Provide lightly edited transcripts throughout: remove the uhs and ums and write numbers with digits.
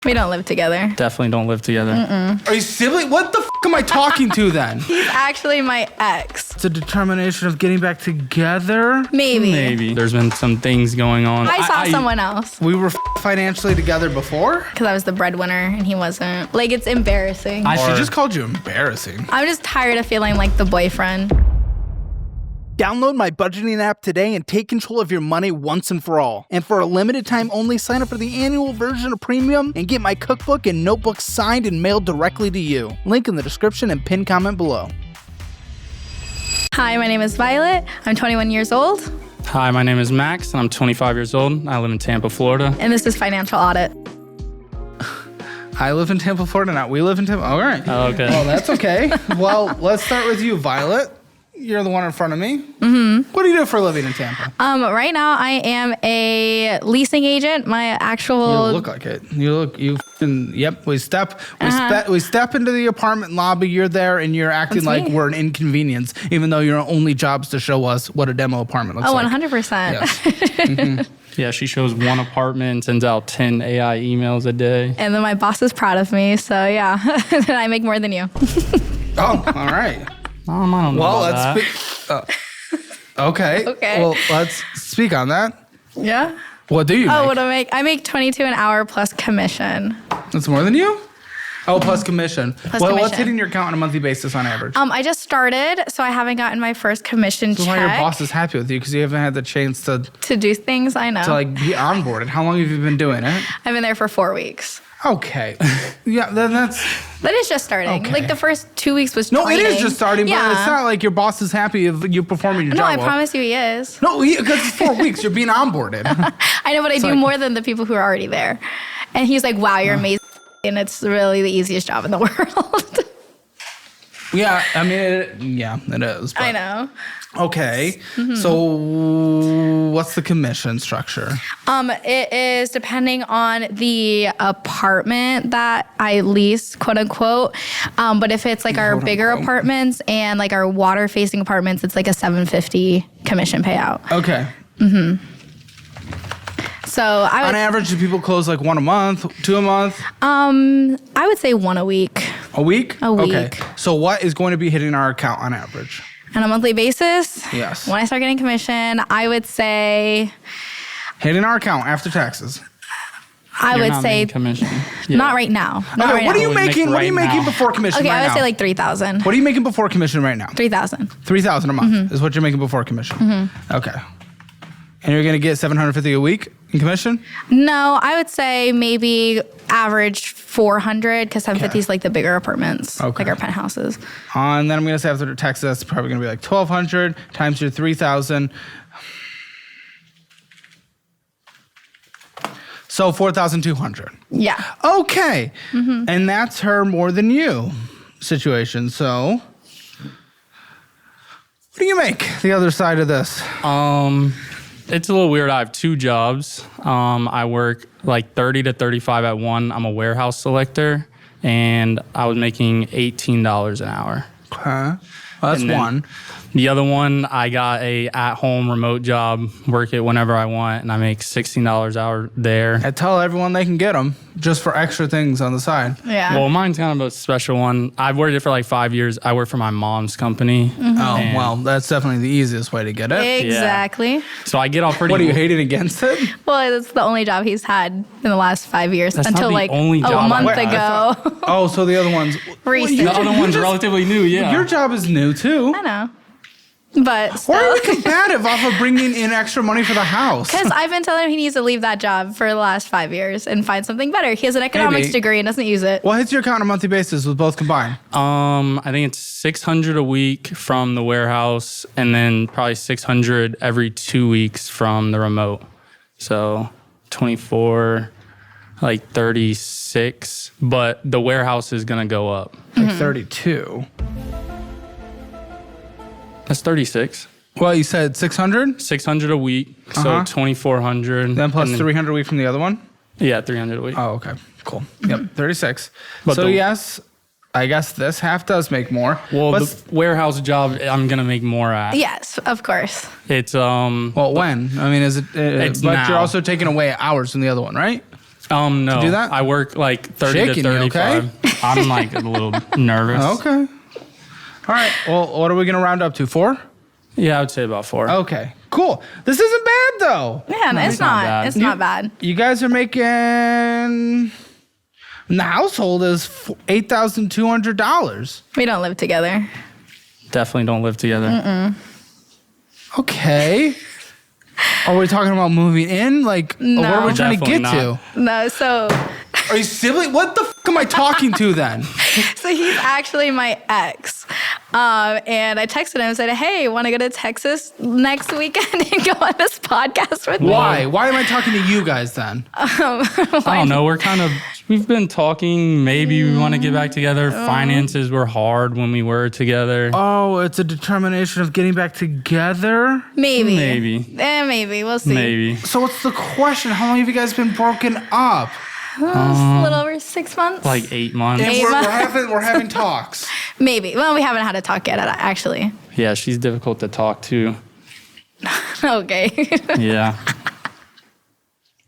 We don't live together. Definitely don't live together. Are you silly? What the f am I talking to then? He's actually my ex. It's a determination of getting back together. Maybe. There's been some things going on. I saw someone else. We were financially together before? Because I was the breadwinner and he wasn't. Like, it's embarrassing. She just called you embarrassing. I'm just tired of feeling like the boyfriend. Download my budgeting app today and take control of your money once and for all. And for a limited time only, sign up for the annual version of Premium and get my cookbook and notebook signed and mailed directly to you. Link in the description and pinned comment below. Hi, my name is Violet. I'm 21 years old. Hi, my name is Max, and I'm 25 years old. I live in Tampa, Florida. And this is Financial Audit. I live in Tampa, Florida, not we live in Tampa. All right. Oh, okay. Well, that's okay. Well, let's start with you, Violet. You're the one in front of me. Mm-hmm. What do you do for a living in Tampa? Right now I am a leasing agent. My actual... You look like it. Yep, we step into the apartment lobby, you're there, and you're acting like we're an inconvenience, even though your only job's to show us what a demo apartment looks like. 100%. Yes. Mm-hmm. Yeah, she shows one apartment, sends out 10 AI emails a day. And then my boss is proud of me, so yeah. I make more than you. Oh, all right. I don't know about that. Okay. Well, let's speak on that. Yeah? What do you make? What do I make? I make $22 an hour plus commission. That's more than you? Oh, plus commission. Plus What's commission. hitting your account on a monthly basis on average? I just started, so I haven't gotten my first commission So check. why your boss is happy with you because you haven't had the chance to do things, I know. like be onboarded. How long have you been doing it? I've been there for 4 weeks. Okay. Yeah, then that's... That is just starting. Okay. Like the first 2 weeks was No, training. it is just starting, but it's not like your boss is happy if you performing your No, job I well. promise you he is. No, because it's 4 weeks. You're being onboarded. I know, but I do more than the people who are already there. And he's like, wow, you're amazing. And it's really the easiest job in the world. Yeah, I mean, it is. But. I know. Okay. Mm-hmm. So what's the commission structure? It is depending on the apartment that I lease, quote unquote. But if it's like our bigger apartments and like our water facing apartments, it's like a $750 commission payout. Okay. Mm-hmm. So on average, do people close like one a month, 2 a month? I would say 1 a week. A week? A week. Okay. So what is going to be hitting our account on average? On a monthly basis? Yes. When I start getting commission, I would say... Hitting our account after taxes. I would say commission. Yeah. Not right now. Okay, Right what are now. you making? What are you making before commission? Okay, right I would now? say like 3,000. What are you making before commission right now? 3,000. 3,000 a month is what you're making before commission. Mm-hmm. Okay. And you're gonna get $750 a week in commission? No, I would say maybe average 400 because 750 is like the bigger apartments, like our penthouses. And then I'm gonna say after the taxes, that's probably gonna be like 1,200 times your 3,000. So 4,200. Yeah. Okay. Mm-hmm. And that's her more than you situation. So what do you make the other side of this? It's a little weird. I have 2 jobs. I work like 30 to 35 at one. I'm a warehouse selector, and I was making $18 an hour. Okay. Well, that's one. The other one, I got a at-home remote job, work it whenever I want, and I make $16 an hour there. I tell everyone they can get them just for extra things on the side. Yeah. Well, mine's kind of a special one. I've worked it for like 5 years. I work for my mom's company. Mm-hmm. Oh, well, that's definitely the easiest way to get it. Exactly. Yeah. So I get off pretty... What, do you hate it against it? Well, it's the only job he's had in the last 5 years That's until not the like only a job month I've ago. Oh, so the other one's... Recent. The other one's relatively new, yeah. Your job is new, too. I know. But still. Why are we combative off of bringing in extra money for the house? Because I've been telling him he needs to leave that job for the last 5 years and find something better. He has an economics degree and doesn't use it. What hits your account on a monthly basis with both combined? I think it's $600 a week from the warehouse, and then probably $600 every 2 weeks from the remote. So 24, like 36. But the warehouse is gonna go up. Like 32. That's 36. Well, you said 600? 600 a week, so 2,400. Then plus 300 a week from the other one? Yeah, 300 a week. Oh, okay. Cool. Yep, 36. But So yes, I guess this half does make more. Well, the warehouse job, I'm gonna make more at. Yes, of course. It's Well, when? I mean, is it? It's but now. you're also taking away hours from the other one, right? No. to do that? I work like 30 Shaking to you, 35. okay? I'm like a little nervous. Okay. All right. Well, what are we going to round up to? 4? Yeah, I would say about 4. Okay. Cool. This isn't bad, though. Yeah, it's not not. bad. It's not bad. You guys are making... The household is $8,200. We don't live together. Definitely don't live together. Okay. Are we talking about moving in? Like, No. what are we trying to get Definitely to? No, so Are you sibling? What the am I talking to then? he's actually my ex. And I texted him and said, hey, want to go to Texas next weekend and go on this podcast with me? Why? Why am I talking to you guys then? I don't know. We've been talking. Maybe we want to get back together. Finances were hard when we were together. Oh, it's a determination of getting back together? Maybe. Maybe. We'll see. Maybe. So what's the question? How long have you guys been broken up? A little over 6 months. Like 8 months. And Eight we're months. having talks. Maybe. Well, we haven't had a talk yet, actually. Yeah, she's difficult to talk to. Okay. Yeah.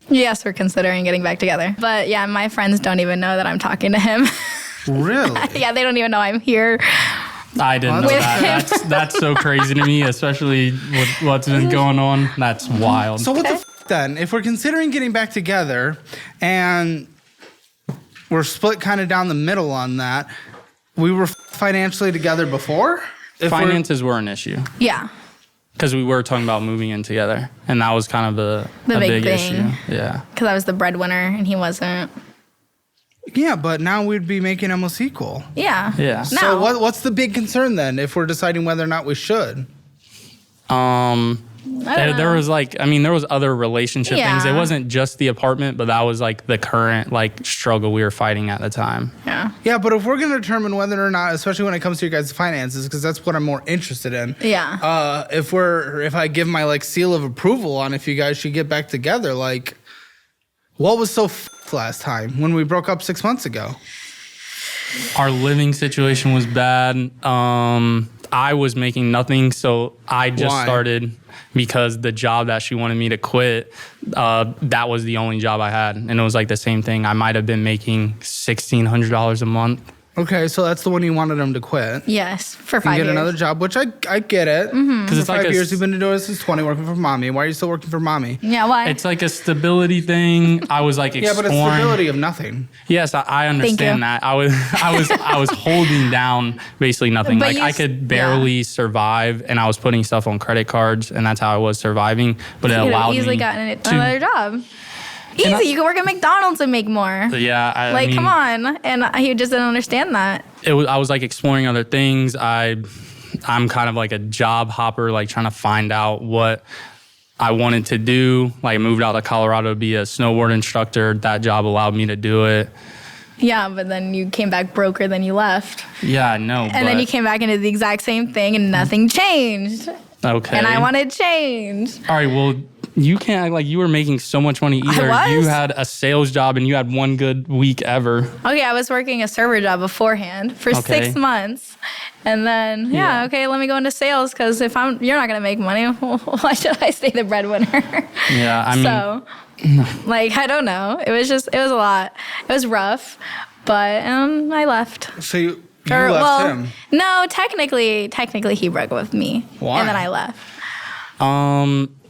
Yes, we're considering getting back together. But yeah, my friends don't even know that I'm talking to him. Really? Yeah, they don't even know I'm here. I didn't know With that. That's so crazy to me, especially with what's been going on. That's wild. So what the then? If we're considering getting back together and we're split kind of down the middle on that, we were financially together before? Finances were an issue Yeah. because we were talking about moving in together, and that was kind of a big big thing. issue. Yeah. Because I was the breadwinner and he wasn't. Yeah, but now we'd be making almost equal. Yeah. Yeah. No. So what's the big concern then if we're deciding whether or not we should? There was there was other relationship things. It Yeah. wasn't just the apartment, but that was like the current like struggle we were fighting at the time. Yeah. Yeah, but if we're going to determine whether or not, especially when it comes to your guys' finances, because that's what I'm more interested in. Yeah. If I give my like seal of approval on if you guys should get back together, like, what was so last time when we broke up 6 months ago? Our living situation was bad. I was making nothing, so I just Why? started because the job that she wanted me to quit, that was the only job I had. And it was like the same thing. I might have been making $1,600 a month. Okay, so that's the one you wanted him to quit. Yes. For And 5 get years. another job, which I get it. Because it's For like 5 years, you've been doing this since 20, working for mommy. Why are you still working for mommy? Yeah. Why? it's like a stability thing. I was like Yeah, exploring. but it's stability of nothing. Yes, I understand you. that. I was holding down basically nothing. But Like you I could barely survive, and I was putting stuff on credit cards, and that's how I was surviving. But it you could have allowed easily me gotten to. another job. Easy. You can work at McDonald's and make more. Yeah, I Like, mean, come on. And he just didn't understand that. I was like exploring other things. I'm kind of like a job hopper, like trying to find out what I wanted to do. Like I moved out to Colorado to be a snowboard instructor. That job allowed me to do it. Yeah, but then you came back broker, then you left. Yeah, I know. And then you came back and did the exact same thing and nothing changed. Okay. And I wanted change. All right, well, you can't act like you were making so much money either. was. You had a sales job and you had one good week ever. Okay, I was working a server job beforehand for Okay. 6 months. And then, Yeah. okay, let me go into sales because if you're not going to make money, why should I stay the breadwinner? Yeah, I mean, So, like, I don't know. It was a lot. It was rough, but I left. So you Or, left him. No, technically he broke up with me. Why? And then I left.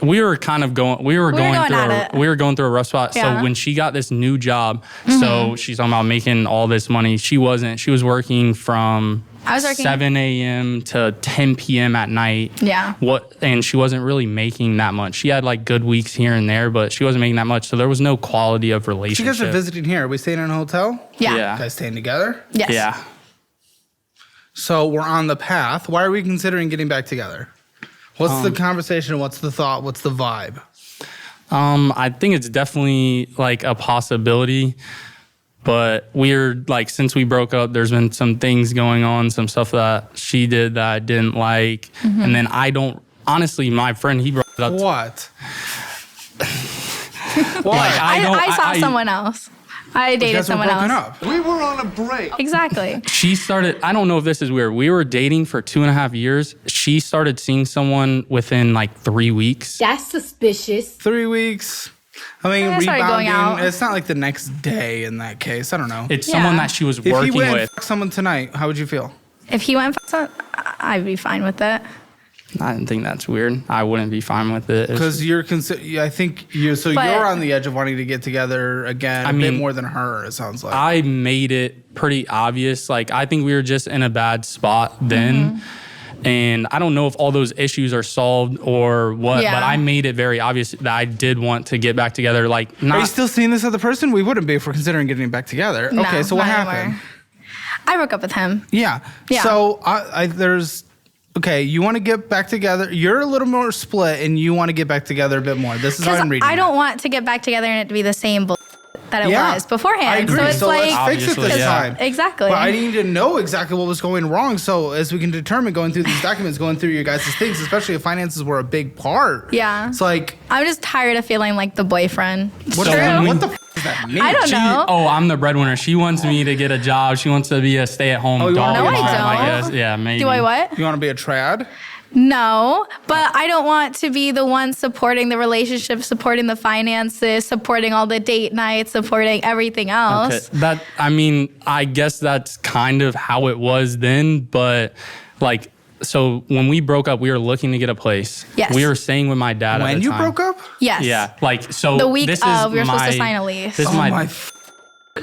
we were kind of going. We were going going through. at it. We were going through a rough spot. Yeah. So when she got this new job, so she's talking about making all this money. She wasn't. She was working from. I was working- 7 a.m. to 10 p.m. at night. Yeah. And she wasn't really making that much. She had like good weeks here and there, but she wasn't making that much. So there was no quality of You relationship. guys are visiting here. Are we staying in a hotel? Yeah. Yeah. You guys staying together? Yes. Yeah. So we're on the path. Why are we considering getting back together? What's the conversation? What's the thought? What's the vibe? I think it's definitely like a possibility, but we're like, since we broke up, there's been some things going on, some stuff that she did that I didn't like. And then honestly, my friend, he brought it up. What? Like, I saw someone else. I You dated guys were someone broken else. up. We were on a break. Exactly. She started, I don't know if this is weird. We were dating for 2.5 years. She started seeing someone within like 3 weeks. That's suspicious. 3 weeks. I mean, I started going out. rebounding, it's not like the next day in that case. I don't know. It's someone that she was If he working went and with. fucked someone tonight, how would you feel? If he went, I'd be fine with it. I didn't think that's weird. I wouldn't be fine with it. Because I think you're on the edge of wanting to get together again a bit more than her, it sounds like. I made it pretty obvious. Like, I think we were just in a bad spot then. And I don't know if all those issues are solved or what, but I made it very obvious that I did want to get back together. Like, Are you still seeing this other person? We wouldn't be if we're considering getting back together. No, okay, so what not happened? anymore. I broke up with him. Yeah. So you want to get back together. You're a little more split and you want to get back together a bit more. This is how I'm reading I don't want to get back together and it to be the same that it was beforehand. I agree. So it's let's fix it this time. Exactly. But I need to know exactly what was going wrong. So as we can determine going through these documents, going through your guys' things, especially if finances were a big part. Yeah. It's like, I'm just tired of feeling like the boyfriend. what the does that mean? I don't know. I'm the breadwinner. She wants me to get a job. She wants to be a stay-at-home dog want mom, to be a No, I don't. I guess. Yeah, maybe. Do I what? You want to be a trad? No, but I don't want to be the one supporting the relationship, supporting the finances, supporting all the date nights, supporting everything else. Okay. I guess that's kind of how it was then, but like, so when we broke up, we were looking to get a place. Yes. We were staying with my dad at the time. When you broke up? Yes. Yeah. Like, so The week this of, we were is supposed to my- sign a lease. This is my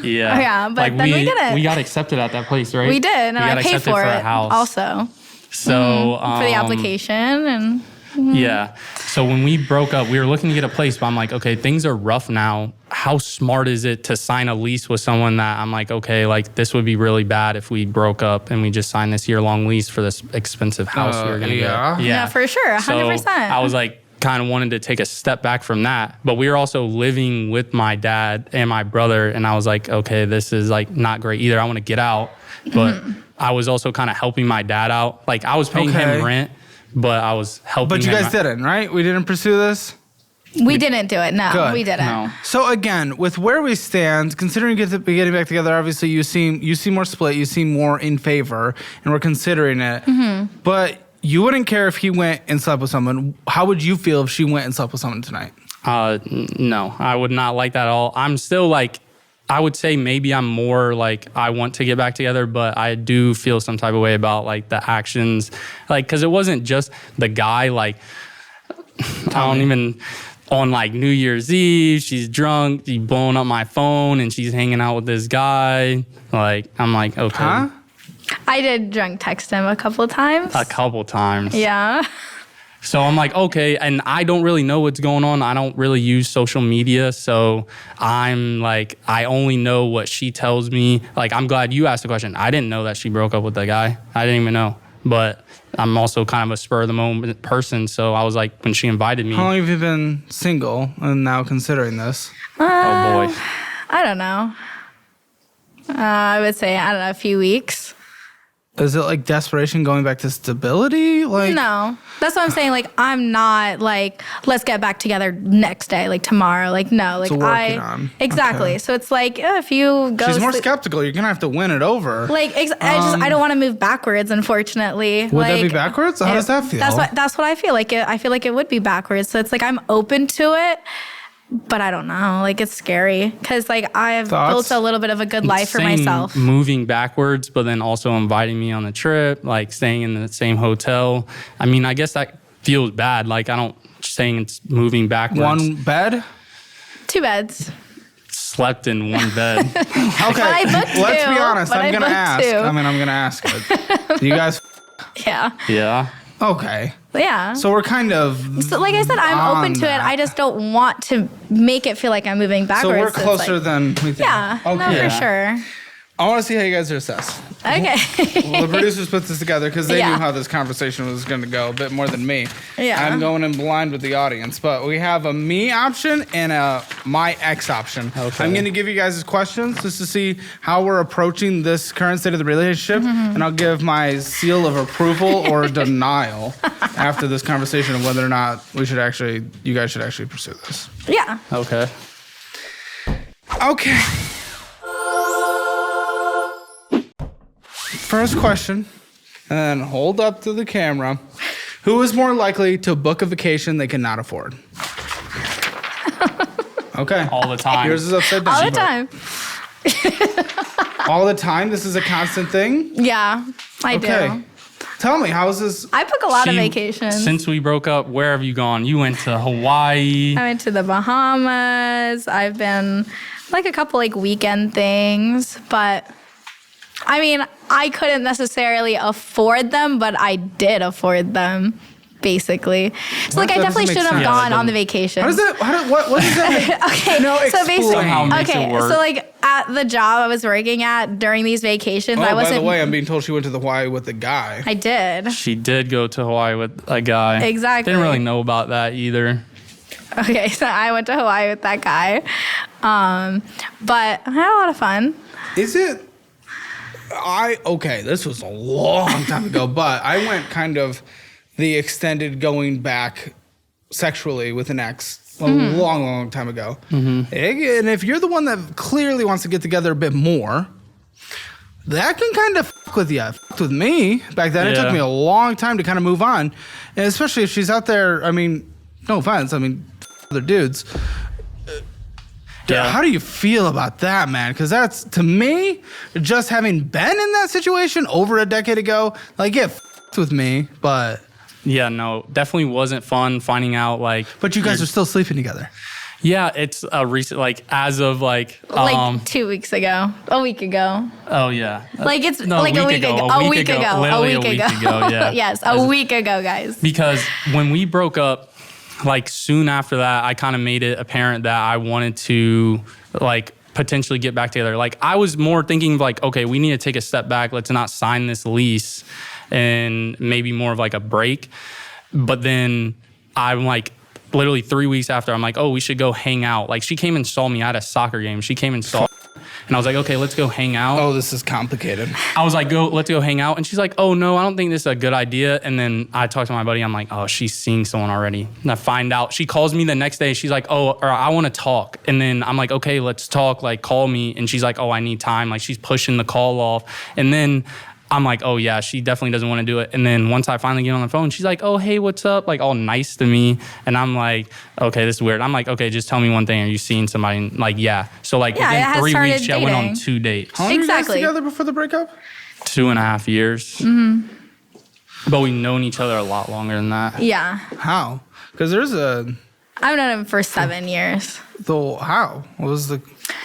yeah. Yeah, but then we didn't. We got accepted at that place, right? We did, and We I got paid accepted for a it house. also So for the application and. Yeah. So when we broke up, we were looking to get a place, but I'm like, okay, things are rough now. How smart is it to sign a lease with someone that I'm like, okay, like this would be really bad if we broke up and we just signed this year-long lease for this expensive house we were going to get. Yeah, for sure, 100%. So I was like, kind of wanted to take a step back from that. But we were also living with my dad and my brother. And I was like, okay, this is like not great either. I want to get out. But I was also kind of helping my dad out. Like I was paying him rent, but I was helping But you him guys didn't, right? We didn't pursue this? We didn't do it. No, Good. we didn't. No. So again, with where we stand, considering getting back together, obviously you seem more split, you seem more in favor, and we're considering it. But you wouldn't care if he went and slept with someone. How would you feel if she went and slept with someone tonight? No, I would not like that at all. I'm still like, I would say maybe I'm more like I want to get back together, but I do feel some type of way about like the actions, like because it wasn't just the guy. Like on like New Year's Eve, she's drunk, she's blowing up my phone, and she's hanging out with this guy. Like I'm like, okay. Huh? I did drunk text him a couple times. A couple times. Yeah. So I'm like, okay, and I don't really know what's going on. I don't really use social media. So I'm like, I only know what she tells me. Like, I'm glad you asked the question. I didn't know that she broke up with that guy. I didn't even know. But I'm also kind of a spur of the moment person. So I was like, when she invited me. How long have you been single and now considering this? Oh boy. I don't know. I would say, I don't know, a few weeks. Is it like desperation going back to stability? Like No. That's what I'm saying. Like, I'm not like, let's get back together next day, like tomorrow. Like, no. Like, working on. Exactly. Okay. So it's like, if you go. She's more skeptical. You're going to have to win it over. Like, I don't want to move backwards, unfortunately. Would that be backwards? How does that feel? That's what I feel like. I feel like it would be backwards. So it's like, I'm open to it. But I don't know. Like, it's scary because, like, I've built a little bit of a good life for myself. Moving backwards, but then also inviting me on the trip, like staying in the same hotel. I mean, I guess that feels bad. Like, I don't saying it's moving backwards. One bed? 2 beds. Slept in one bed. Okay. I booked Let's be 2, honest. but I'm I going to booked ask. 2. I mean, I'm going to ask it. You guys? Yeah. Yeah. Okay. Yeah. So we're kind of. So, like I said, I'm open to it. I just don't want to make it feel like I'm moving backwards. So we're it's closer like, than we think. Yeah. Okay. No, for sure. I want to see how you guys are assessed. Okay. Well, the producers put this together because they Yeah. knew how this conversation was going to go a bit more than me. Yeah. I'm going in blind with the audience, but we have a me option and a my ex option. Okay. I'm going to give you guys questions just to see how we're approaching this current state of the relationship, and I'll give my seal of approval or denial after this conversation of whether or not you guys should actually pursue this. Yeah. Okay. Okay. First question, and then hold up to the camera. Who is more likely to book a vacation they cannot afford? Okay. all the time. Yours is upside down. All the time. All the time? This is a constant thing? Yeah, I do. Tell me, how is this? I book a lot of vacations. Since we broke up, where have you gone? You went to Hawaii. I went to the Bahamas. I've been like a couple like weekend things, but I mean, I couldn't necessarily afford them, but I did afford them. Basically, so like I definitely shouldn't have gone on the vacation. What does that mean? Okay, No, so basically, Somehow makes it work. so like at the job I was working at during these vacations, I wasn't. By the way, I'm being told she went to the Hawaii with a guy. I did. She did go to Hawaii with a guy. Exactly. Didn't really know about that either. Okay, so I went to Hawaii with that guy, but I had a lot of fun. Is it? This was a long time ago, but I went kind of the extended going back sexually with an ex a long time ago. And if you're the one that clearly wants to get together a bit more, that can kind of fuck with you. Fucked with me back then. It took me a long time to kind of move on. And especially if she's out there, I mean, no offense, I mean, other dudes. How do you feel about that, man? Because that's, to me, just having been in that situation over a decade ago, like, yeah, fucked with me, but... Yeah, no, definitely wasn't fun finding out, like... But you guys are still sleeping together. Yeah, it's a recent, like, as of, like... 2 weeks ago. A week ago. Oh, yeah. Like, it's No, like a week ago. A week ago. Literally a week ago, yeah. Yes, a week ago, guys. Because when we broke up, like, soon after that, I kind of made it apparent that I wanted to, like, potentially get back together. Like, I was more thinking, like, okay, we need to take a step back. Let's not sign this lease. And maybe more of like a break. But then I'm like, literally 3 weeks after, I'm like, oh, we should go hang out. Like, she came and saw me at a soccer game. She came and saw me. And I was like, okay, let's go hang out. Oh, this is complicated. I was like, let's go hang out. And she's like, oh, no, I don't think this is a good idea. And then I talked to my buddy. I'm like, oh, she's seeing someone already. And I find out. She calls me the next day. She's like, oh, or I want to talk. And then I'm like, okay, let's talk. Like, call me. And she's like, oh, I need time. Like, she's pushing the call off. And then I'm like, oh, yeah, she definitely doesn't want to do it. And then once I finally get on the phone, she's like, oh, hey, what's up? Like, all nice to me. And I'm like, okay, this is weird. I'm like, okay, just tell me one thing. Are you seeing somebody? And like, yeah. So, like, within 3 weeks, she went on 2 dates. How long were you guys together before the breakup? 2.5 years. But we've known each other a lot longer than that. Yeah. How? Because there's a... I've known him for 7 years. So, how? What was the...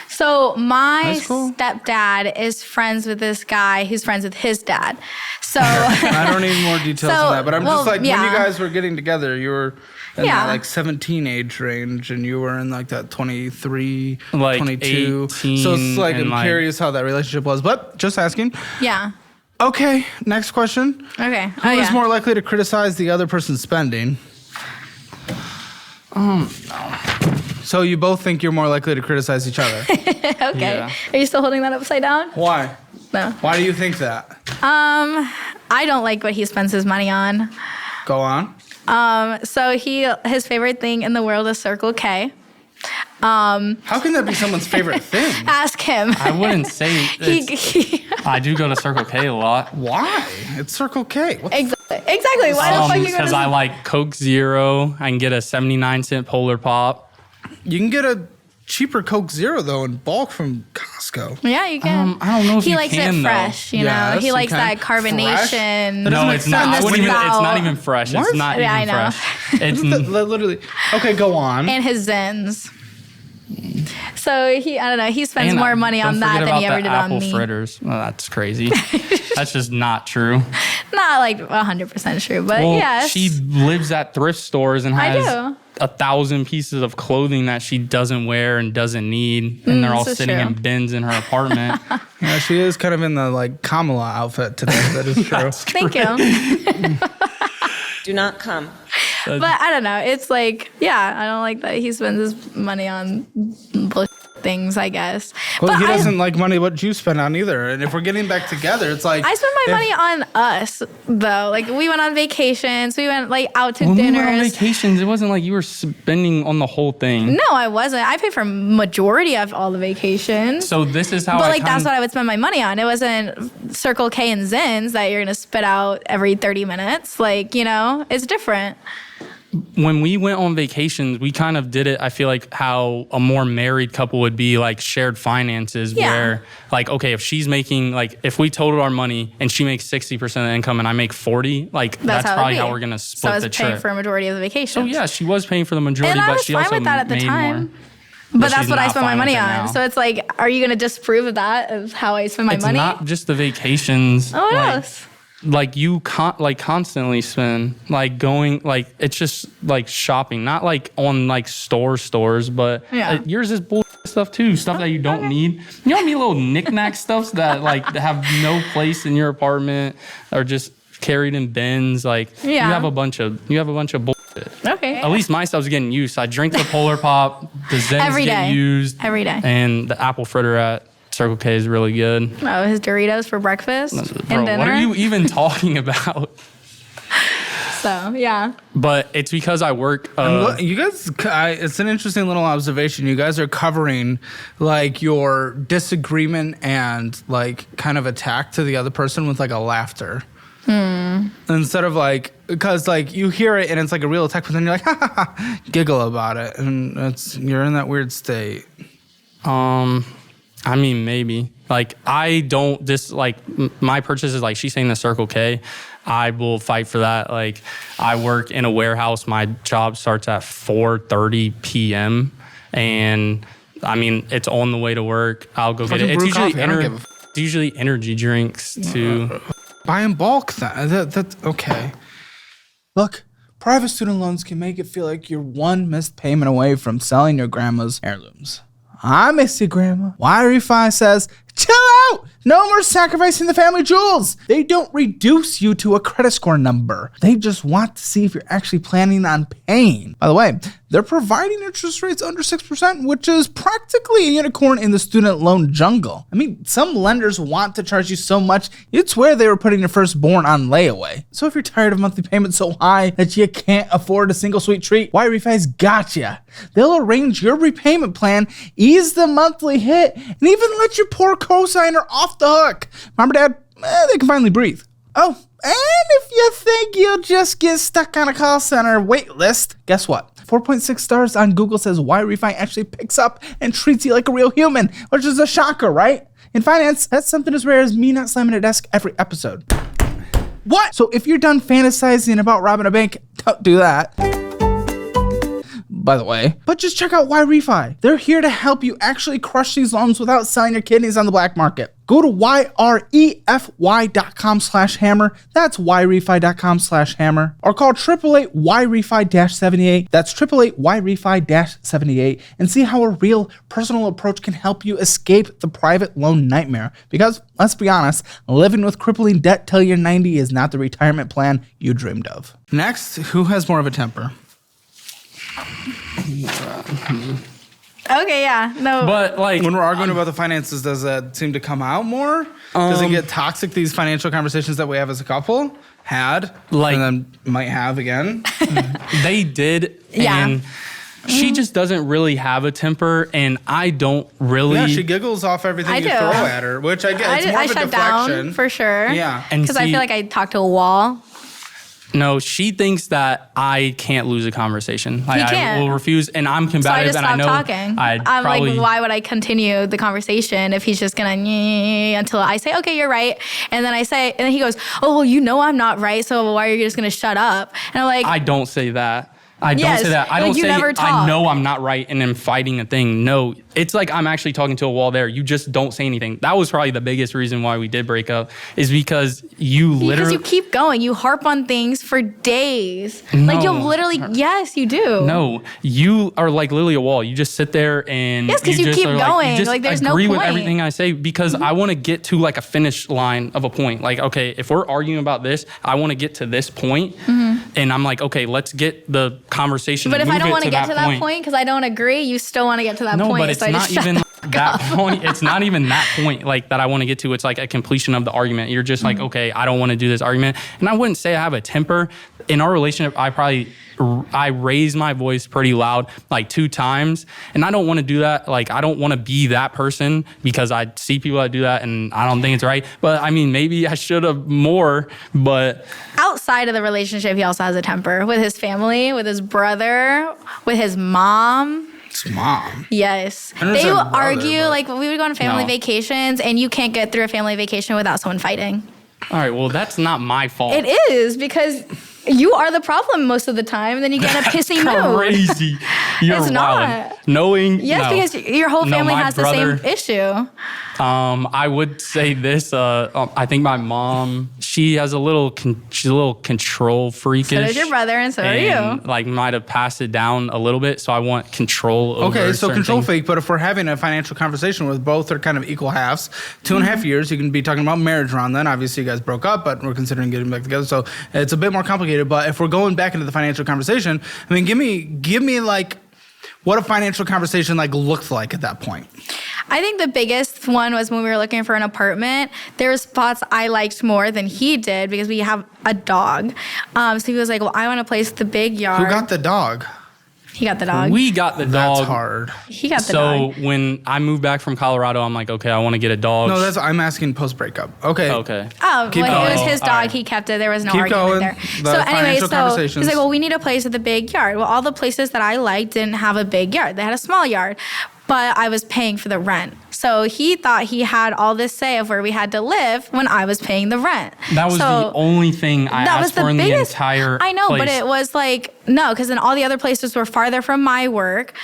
So my cool. stepdad is friends with this guy who's friends with his dad. So I don't need more details on that, but I'm just like, when you guys were getting together, you were in that like 17 age range and you were in like that 23, like 22. 18, so it's like, I'm like, curious how that relationship was, but just asking. Yeah. Okay, next question. Okay. Who is more likely to criticize the other person's spending? No. So you both think you're more likely to criticize each other? Okay. Yeah. Are you still holding that upside down? Why? No. Why do you think that? I don't like what he spends his money on. Go on. So his favorite thing in the world is Circle K. How can that be someone's favorite thing? Ask him. I wouldn't say I do go to Circle K a lot. Why? It's Circle K. What the Exactly. Why the fuck you go because I like Coke Zero. I can get a 79-cent Polar Pop. You can get a cheaper Coke Zero, though, in bulk from Costco. Yeah, you can. I don't know if he you likes can, it though. fresh, you know. Yes, He you likes can. that carbonation. No, it's not. I wouldn't even, It's not even fresh. What? It's not Yeah, even I know. fresh. It's Literally. Okay, go on. And his Zins. So I don't know, he spends more money on that than he ever did on me. Apple fritters. Well, that's crazy. That's just not true. Not like 100% true, but Well, yes. she lives at thrift stores and has do. 1,000 pieces of clothing that she doesn't wear and doesn't need, and they're all this is sitting true. in bins in her apartment. Yeah, she is kind of in the like Kamala outfit today. That is true. Thank you. Do not come. But I don't know. It's like, yeah, I don't like that he spends his money on bullshit things, I guess. Well, but he doesn't like money what you spend on either. And if we're getting back together, it's like I spend my money on us, though. Like, we went on vacations. We went, like, out to When we dinners. went on vacations, it wasn't like you were spending on the whole thing. No, I wasn't. I paid for majority of all the vacations. So this is how But, I like, that's what I would spend my money on. It wasn't Circle K and Zins that you're going to spit out every 30 minutes. Like, you know, it's different. when we went on vacations, we kind of did it, I feel like how a more married couple would be, like shared finances, where like, okay, if she's making, like if we totaled our money and she makes 60% of the income and I make 40, like that's probably how we're going to split the trip. So I was paying for a majority of the vacation. So yeah, she was paying for the majority, and but she also with that at the made time. more. But that's what I spend my money on. So it's like, are you going to disprove of that, of how I spend my money? It's not just the vacations. Oh, what else? Like you constantly spend, like going, like it's just like shopping, not like on like stores, but yours is bull stuff too, stuff that you don't need. You know what I mean? Little knickknack stuff that like have no place in your apartment or just carried in bins. Like you have a bunch of bullshit. Okay. At least my stuff's getting used. I drink the Polar Pop, the Zens get used every day, and the apple fritter at Circle K is really good. Oh, his Doritos for breakfast and dinner. What are you even talking about? So, yeah. But it's because I work. You guys, it's an interesting little observation. You guys are covering like your disagreement and like kind of attack to the other person with like a laughter. Instead of like, because like you hear it and it's like a real attack, but then you're like, ha ha ha, giggle about it. And you're in that weird state. I mean, maybe. Like, I don't my purchase is like, she's saying the Circle K. I will fight for that. Like, I work in a warehouse. My job starts at 4:30 p.m. And, I mean, it's on the way to work. I'll go get it. It's usually energy drinks, too. Buy in bulk, that's okay. Look, private student loans can make it feel like you're one missed payment away from selling your grandma's heirlooms. I miss you, Grandma. Y-Refi says, chill out! No more sacrificing the family jewels! They don't reduce you to a credit score number. They just want to see if you're actually planning on paying. By the way, they're providing interest rates under 6%, which is practically a unicorn in the student loan jungle. I mean, some lenders want to charge you so much, you'd swear they were putting your firstborn on layaway. So if you're tired of monthly payments so high that you can't afford a single sweet treat, Y-Refi's got ya. They'll arrange your repayment plan, ease the monthly hit, and even let your poor cosigner off the hook. Mom or Dad, they can finally breathe. Oh, and if you think you'll just get stuck on a call center wait list, guess what? 4.6 stars on Google says Y-Refi actually picks up and treats you like a real human, which is a shocker, right? In finance, that's something as rare as me not slamming a desk every episode. What? So if you're done fantasizing about robbing a bank, don't do that. By the way, but just check out Y-Refi. They're here to help you actually crush these loans without selling your kidneys on the black market. Go to yrefy.com/hammer. That's yrefy.com/hammer. Or call 888-YREFI-78. That's 888-YREFI-78. And see how a real personal approach can help you escape the private loan nightmare. Because, let's be honest, living with crippling debt till you're 90 is not the retirement plan you dreamed of. Next, who has more of a temper? Okay, yeah, no. But like when we're arguing about the finances, does that seem to come out more? Does it get toxic, these financial conversations that we have as a couple and then might have again? They did, and she just doesn't really have a temper, and I don't really. Yeah, she giggles off everything you throw at her, which I get. It's more of a shut deflection. Down for sure. Yeah, because I feel like I talk to a wall. No, she thinks that I can't lose a conversation. Like, can't. I will refuse, and I'm combative, so I just and I know talking. I'm probably, like, why would I continue the conversation if he's just gonna until I say, okay, you're right, and then I say, and then he goes, oh, well, you know I'm not right, so why are you just gonna shut up? And I'm like, I don't say that. I don't say that. I don't say I know I'm not right and I'm fighting a thing. No, it's like I'm actually talking to a wall there. You just don't say anything. That was probably the biggest reason why we did break up, is because because you keep going. You harp on things for days. No. Like you'll literally, yes, you do. No, you are like literally a wall. You just sit there and yes, because you keep going. You just like there's no point. Agree with everything I say because I want to get to like a finish line of a point. Like, okay, if we're arguing about this, I want to get to this point, and I'm like, okay, let's get the conversation. But if I don't want to get to that point because I don't agree, you still want to get to that point. No, but it's not even that point. It's not even that point like that I want to get to. It's like a completion of the argument. You're just like, okay, I don't want to do this argument. And I wouldn't say I have a temper. in our relationship, I raised my voice pretty loud, like 2 times. And I don't want to do that. Like, I don't want to be that person because I see people that do that and I don't think it's right. But I mean, maybe I should have more, but. Outside of the relationship, he also has a temper with his family, with his brother, with his mom. His mom? Yes. They would argue, like, we would go on family vacations and you can't get through a family vacation without someone fighting. All right, well, that's not my fault. It is, because you are the problem most of the time, and then you get in a pissy mood. Crazy. You're It's wildin'. not. Knowing, Yes, because your whole family my has brother, the same issue. I would say this. I think my mom, she's a little control freakish. So does your brother, and so are you. Like, might have passed it down a little bit. So I want control over. Okay, so certain control things. freak, but if we're having a financial conversation where both are kind of equal halves, 2.5 years, you can be talking about marriage around then. Obviously, you guys broke up, but we're considering getting back together. So it's a bit more complicated. But if we're going back into the financial conversation, I mean, give me like what a financial conversation like looked like at that point. I think the biggest one was when we were looking for an apartment. There were spots I liked more than he did because we have a dog. So he was like, well, I want a place with a big yard. Who got the dog? He got the dog. We got the dog. That's hard. He got the dog. So when I moved back from Colorado, I'm like, okay, I want to get a dog. No, I'm asking post breakup. Okay. Okay. Oh, Keep well, it was going. his dog. All right. He kept it. There was no Keep argument going. there. The So anyway, financial so conversations. he's like, well, we need a place with a big yard. Well, all the places that I liked didn't have a big yard. They had a small yard, but I was paying for the rent. So he thought he had all this say of where we had to live when I was paying the rent. That was the only thing I asked for in the entire I know, place. but it was like, no, because then all the other places were farther from my work.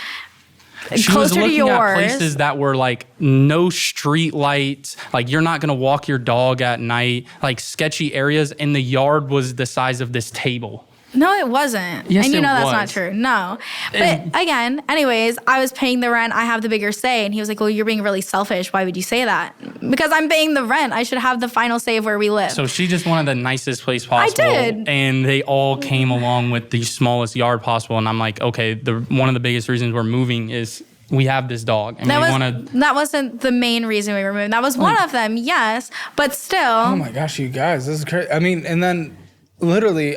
She closer was looking to yours. at places that were like no street lights, like you're not gonna walk your dog at night, like sketchy areas, and the yard was the size of this table. No, it wasn't. Yes, and you it know that's was. not true. No. But again, anyways, I was paying the rent. I have the bigger say. And he was like, well, you're being really selfish. Why would you say that? Because I'm paying the rent. I should have the final say of where we live. So she just wanted the nicest place possible. I did. And they all came along with the smallest yard possible. And I'm like, okay, one of the biggest reasons we're moving is we have this dog. And that wasn't the main reason we were moving. That was one of them, yes. But still. Oh my gosh, you guys, this is crazy. I mean, and then literally,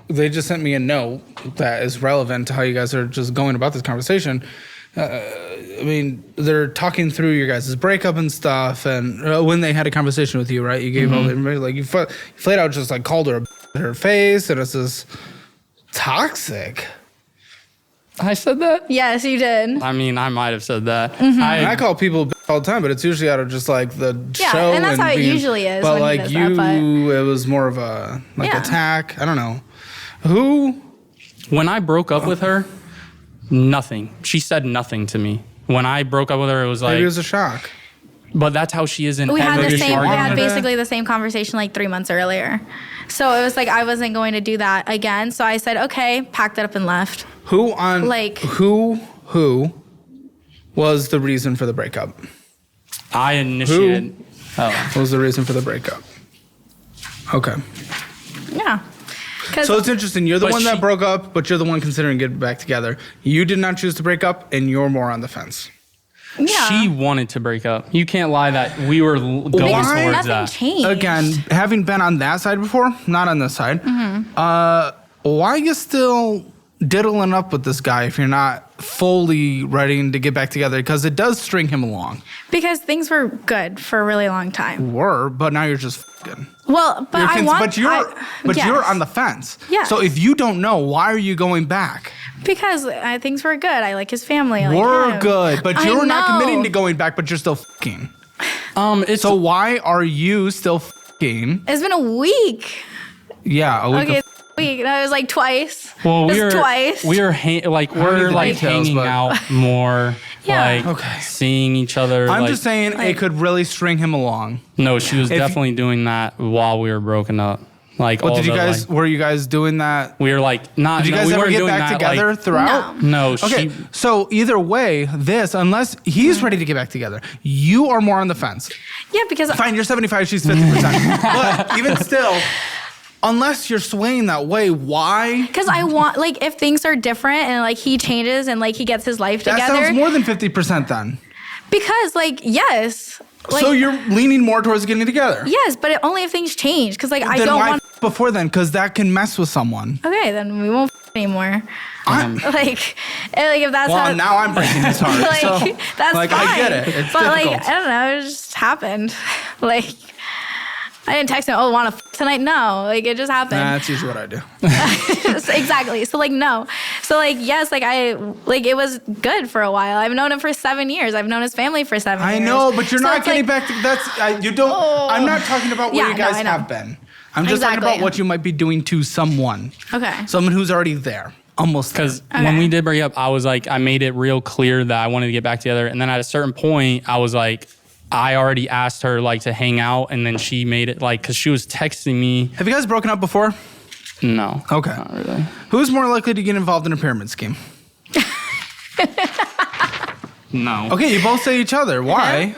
they just sent me a note that is relevant to how you guys are just going about this conversation. I mean, they're talking through your guys' breakup and stuff, and when they had a conversation with you, right? You gave all the information, like you flat out just like called her a her face, and it's just toxic. I said that? Yes, you did. I mean, I might have said that. I call people all the time, but it's usually out of just like the show. And that's how it usually is. But when like he does that, it was more of a attack. I don't know. When I broke up with her, nothing. She said nothing to me. When I broke up with her, it was like... Maybe it was a shock. But that's how she is in We had every argument. basically the same conversation like 3 months earlier. So it was like I wasn't going to do that again. So I said, okay, packed it up and left. Who was the reason for the breakup? I initiated. What was the reason for the breakup? Okay. Yeah. So it's interesting. You're the one that broke up, but you're the one considering getting back together. You did not choose to break up, and you're more on the fence. Yeah. She wanted to break up. You can't lie that we were going towards nothing that. changed. Again, having been on that side before, not on this side, why are you still diddling up with this guy if you're not fully ready to get back together? Because it does string him along. Because things were good for a really long time. But now you're just f***ing. Well, but you're on the fence. Yes. So if you don't know, why are you going back? Because things were good. I like his family. I like We're him. good, but I you're not know. committing to going back, but you're still f***ing. So why are you still f***ing? It's been a week. Yeah, a week. Okay, week. That was like twice. Well, twice. we're hanging out more. Yeah. Like seeing each other. I'm just saying it could really string him along. No, she was definitely doing that while we were broken up. Like, What did you guys? Were you guys doing that? We were like not. Did you guys we ever weren't get doing back that, together like, throughout? No. Okay, She, so either way, unless he's ready to get back together, you are more on the fence. Yeah, because Fine, you're 75, she's 50%. But even still, unless you're swaying that way, why? Because I want, like, if things are different and, like, he changes and, like, he gets his life That together. sounds more than 50% then. Because, like, yes. Like, So you're leaning more towards getting together. Yes, but only if things change. Because, like, I Then don't why want. before then, because that can mess with someone. Okay, then we won't anymore. Like if that's Well, now I'm breaking his heart. like, so, that's like, fine. I get it. It's but difficult. like, I don't know, it just happened. Like, I didn't text him, oh, want to tonight? No, like, it just happened. That's usually what I do. Exactly. So like, no. So like, yes, like it was good for a while. I've known him for 7 years. I've known his family for 7 years. I know, but you're So not it's getting like, back to that's you don't. I'm not talking about where Yeah, you guys no, I know. have been. I'm just talking Exactly. about what you might be doing to someone. Okay. Someone who's already there, almost there. Because when we did break up, I was like, I made it real clear that I wanted to get back together. And then at a certain point, I was like, I already asked her like to hang out, and then she made it like, because she was texting me. Have you guys broken up before? No. Okay. Not really. Who's more likely to get involved in a pyramid scheme? No. Okay, you both say each other. Why?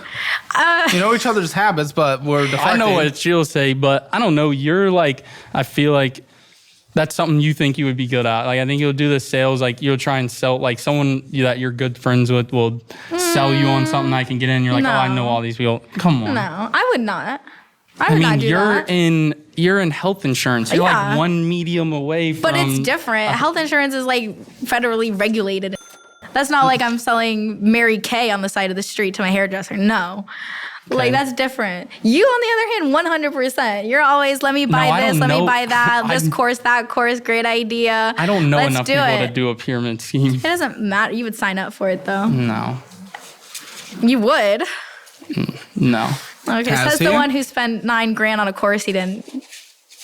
You know each other's habits, but we're I deflecting. know what she'll say, but I don't know. You're like, I feel like that's something you think you would be good at. Like, I think you'll do the sales. Like, you'll try and sell, like, someone that you're good friends with will sell you on something I can get in. You're like, No. oh, I know all these people. Come on. No, I would not. I I would not mean, do that. you're in health insurance. You're Yeah. like one medium away from. But it's different. Health insurance is like federally regulated. That's not like I'm selling Mary Kay on the side of the street to my hairdresser. No. Like, that's different. You, on the other hand, 100%. You're always, let me buy I this, don't let me know. buy that, this I'm- course, that course, great idea. I don't know Let's enough do people it. to do a pyramid scheme. It doesn't matter. You would sign up for it, though. No. You would. No. Okay, Has says the he? one who spent $9,000 on a course he didn't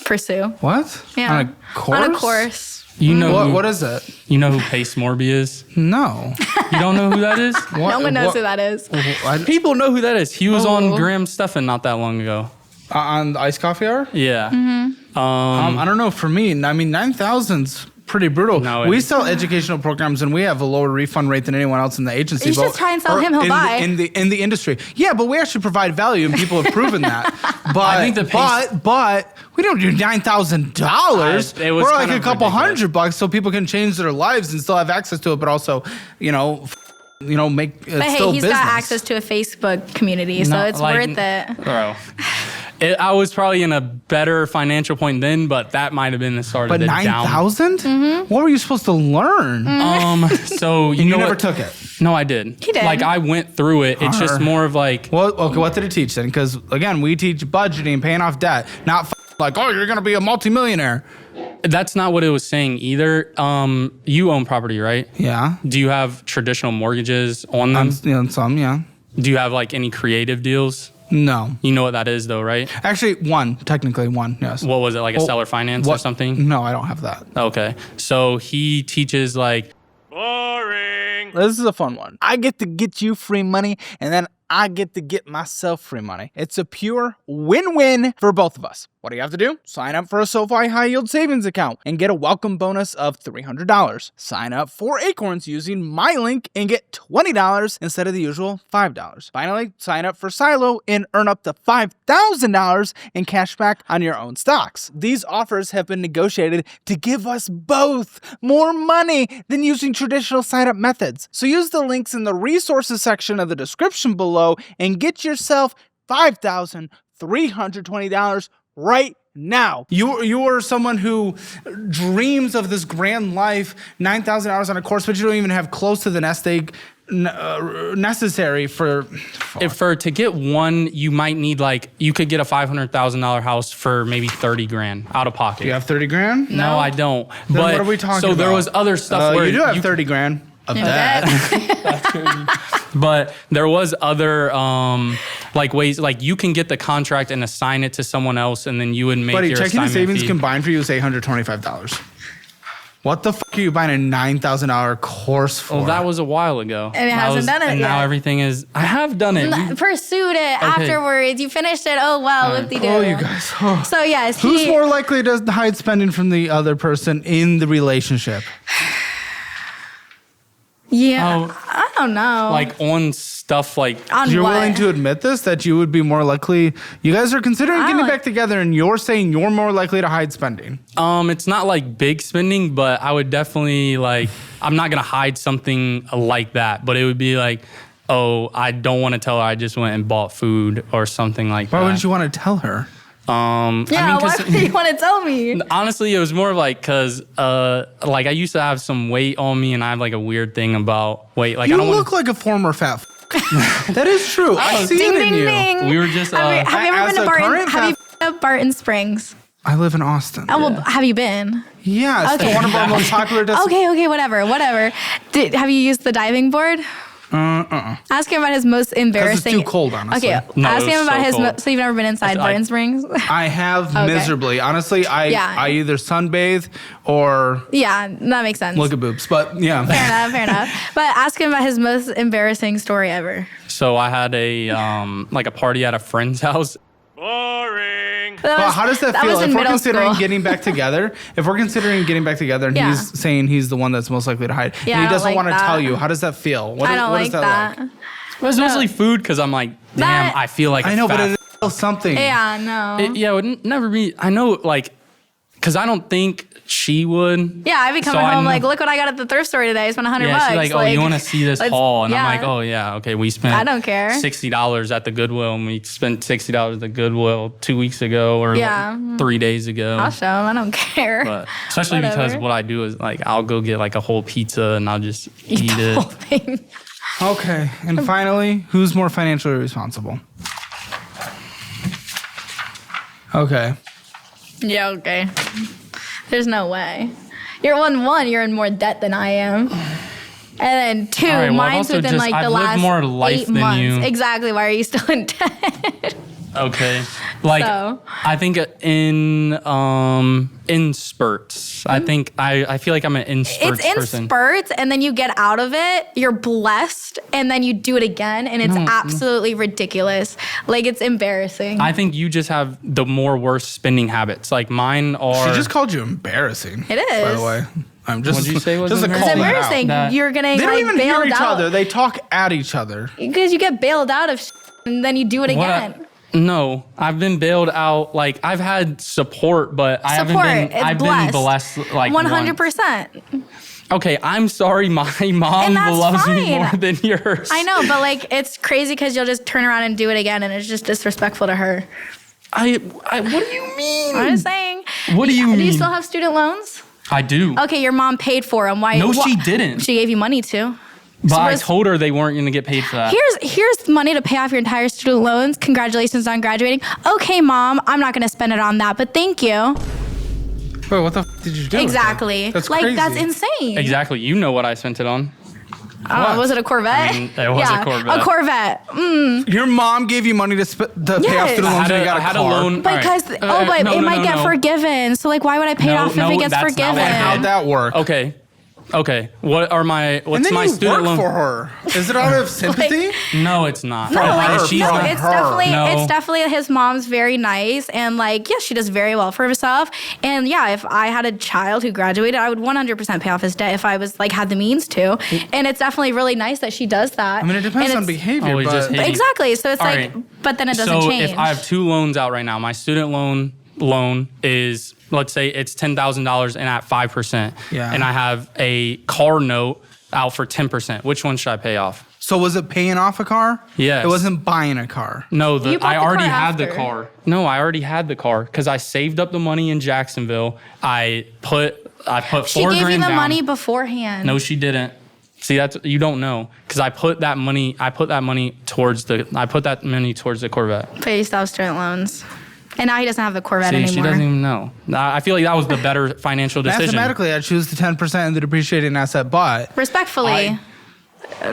pursue. What? Yeah. On a course? On a course. You know What is it? You know who Pace Morby is? No. You don't know who that is? What, No one knows who that is. People know who that is. He was on Oh. Graham Stephan not that long ago. On the iced coffee hour? Yeah. Mm-hmm. I don't know. For me, I mean, 9,000's pretty brutal. No, it we is. sell educational programs, and we have a lower refund rate than anyone else in the agency. You should just try and sell or him, he'll in buy. in the industry. Yeah, but we actually provide value, and people have proven that. But I think the but we don't do $9,000. It was We're like kind a of couple ridiculous. $100 so people can change their lives and still have access to it, but also, make But hey, still he's business. got access to a Facebook community, so No, it's like- worth it. Bro. I was probably in a better financial point then, but that might have been the start But of the down. 9,000? Mm-hmm. What were you supposed to learn? So you And know you never what? took it. No, I did. He did. Like, I went through it. It's just Arr. more of like, Well, okay, what did it teach then? Because again, we teach budgeting, paying off debt, not like, oh, you're gonna be a multimillionaire. that's not what it was saying either. You own property, right? Yeah, Do you have traditional mortgages on them? some, yeah. Do you have like any creative deals? No, You know what that is though, right? actually, technically one, yes. What was it, like a Well, seller finance or something? No, I don't have that. Okay. So he teaches like, This is a fun one. I get to get you free money, and then I get to get myself free money. It's a pure win-win for both of us. What do you have to do? Sign up for a SoFi High Yield Savings account and get a welcome bonus of $300. Sign up for Acorns using my link and get $20 instead of the usual $5. Finally, sign up for Silo and earn up to $5,000 in cash back on your own stocks. These offers have been negotiated to give us both more money than using traditional sign-up methods. So use the links in the resources section of the description below and get yourself $5,320 right now. You are someone who dreams of this grand life, $9,000 on a course, but you don't even have close to the nest egg necessary for. to get one, you might need like, you could get a $500,000 house for maybe 30 grand out of pocket. You have 30 grand? No, I don't. Then but what are we talking so about? there was other stuff where you do have 30 grand of that. but there was other like ways, like you can get the contract and assign it to someone else, and then you would make Buddy, your checking and assignment savings fee. combined for you is $825. What the fuck are you buying a $9,000 course for? Well, that was a while ago. And it hasn't done it and yet. now everything is. I have done it. Pursued it afterwards. You finished it. Oh, wow. Whoop-de-doo. Oh, you guys. Oh. So, yes. Who's more likely to hide spending from the other person in the relationship? Yeah. Oh. I don't know. Like on stuff like. On You're what? willing to admit this, that you would be more likely. You guys are considering getting like- back together, and you're saying you're more likely to hide spending. It's not like big spending, but I would definitely like. I'm not gonna hide something like that, but it would be like, oh, I don't want to tell her I just went and bought food or something like Why that. wouldn't you want to tell her? Yeah, why do you want to tell me? Honestly, it was more like because like I used to have some weight on me, and I have like a weird thing about weight. Like You I don't look like a former fat That is true. I see Ding, it in ding, you. ding. We were just. Have you ever as been to a Barton? current Have you been to Barton Springs? I live in Austin. Oh, well, have you been? Yeah, it's Okay. one of our most popular destinations. Okay, whatever. Have you used the diving board? Ask him about his most embarrassing. too cold, honestly. Okay, No, ask it him was about so his. cold. So you've never been inside Barton Springs? I have miserably. Honestly, I either sunbathe or Yeah, that makes sense. look at boobs. But yeah. Fair enough. But ask him about his most embarrassing story ever. So I had a like a party at a friend's house. But how does that feel? was in If we're middle considering school. getting back together, and Yeah. he's saying he's the one that's most likely to hide, Yeah, and I he don't doesn't like want to that. tell you, how does that feel? What I don't what like is that. like? It was mostly food because I'm like, damn, That- I feel like I know, but it is something. Yeah, no. it would never be. I know, like, because I don't think she would. Yeah, I'd be coming So I home know- like, look what I got at the thrift store today. I spent $100 Yeah, bucks. she's like, oh, you want to see this let's- haul? And yeah. I'm like, oh yeah, okay. We spent I don't care. $60 at the Goodwill, and we spent $60 at the Goodwill 2 weeks ago or Yeah. 3 days ago. I'll show him. I don't care. But especially because Whatever. what I do is like I'll go get like a whole pizza and I'll just eat the it. whole thing. Okay, and finally, who's more financially responsible? Okay. Yeah, okay. There's no way. You're you're in more debt than I am. And then two, All right, well, I've mine's also within just- like the I've lived last more life 8 than months. you. Exactly. Why are you still in debt? Okay. Like So. I think in spurts. I think I feel like I'm an in spurts It's in person. spurts, and then you get out of it, you're blessed, and then you do it again, and it's absolutely ridiculous. Like, it's embarrassing. I think you just have the more worse spending habits. Like mine are. She just called you embarrassing. It is. By the way. I'm just, What'd you say was just to embarrassing? call it's that out. embarrassing. That- You're getting They don't like even hear bailed each out. other. They talk at each other. Because you get bailed out of and then you do it What again. No, I've been bailed out. Like I've had support, but I haven't Support. been. It's I've blessed. been blessed. Like 100%. Okay, I'm sorry. My mom And that's loves me fine. more than yours. I know, but like it's crazy because you'll just turn around and do it again, and it's just disrespectful to her. I. What do you mean? I'm just saying. What do you Do you mean? still have student loans? I do. Okay, your mom paid for them. Why? No, she didn't. She gave you money to. But I where's- told her they weren't going to get paid for that. Here's money to pay off your entire student loans. Congratulations on graduating. Okay, mom, I'm not going to spend it on that, but thank you. Bro, what the did you do? Exactly. That's like crazy. that's insane. Exactly. You know what I spent it on. Was it a Corvette? I mean, it was a Corvette. A Corvette. Your mom gave you money to pay off Yes. student loans and you got a car. loan. Because but it might get forgiven. So like, why would I pay it off if it gets that's not forgiven? what I How'd did. that work? Okay. What's And then my you student work loan? for her. Is it out of sympathy? No, it's not. No, her, like, she's no, not it's her. definitely No. it's definitely his mom's very nice and like yes, she does very well for herself. And yeah, if I had a child who graduated, I would 100% pay off his debt if I was like had the means to. And it's definitely really nice that she does that. I mean, it depends And on it's- behavior, Oh, we just but hate- Exactly. So it's All like, right. but then it doesn't So change. if I have 2 loans out right now, my student loan is, let's say it's $10,000 and at 5%. Yeah. And I have a car note out for 10%. Which one should I pay off? So was it paying off a car? Yes. It wasn't buying a car. No, You bought I the already car had the after. car. No, I already had the car because I saved up the money in Jacksonville. I put she $4 gave you grand the down. money beforehand. No, she didn't. See, that's you don't know because I put that money towards the Corvette. But you still have student loans. And now he doesn't have the Corvette See, anymore. she doesn't even know. I feel like that was the better financial decision. Mathematically, I'd choose the 10% and the depreciating asset, but Respectfully.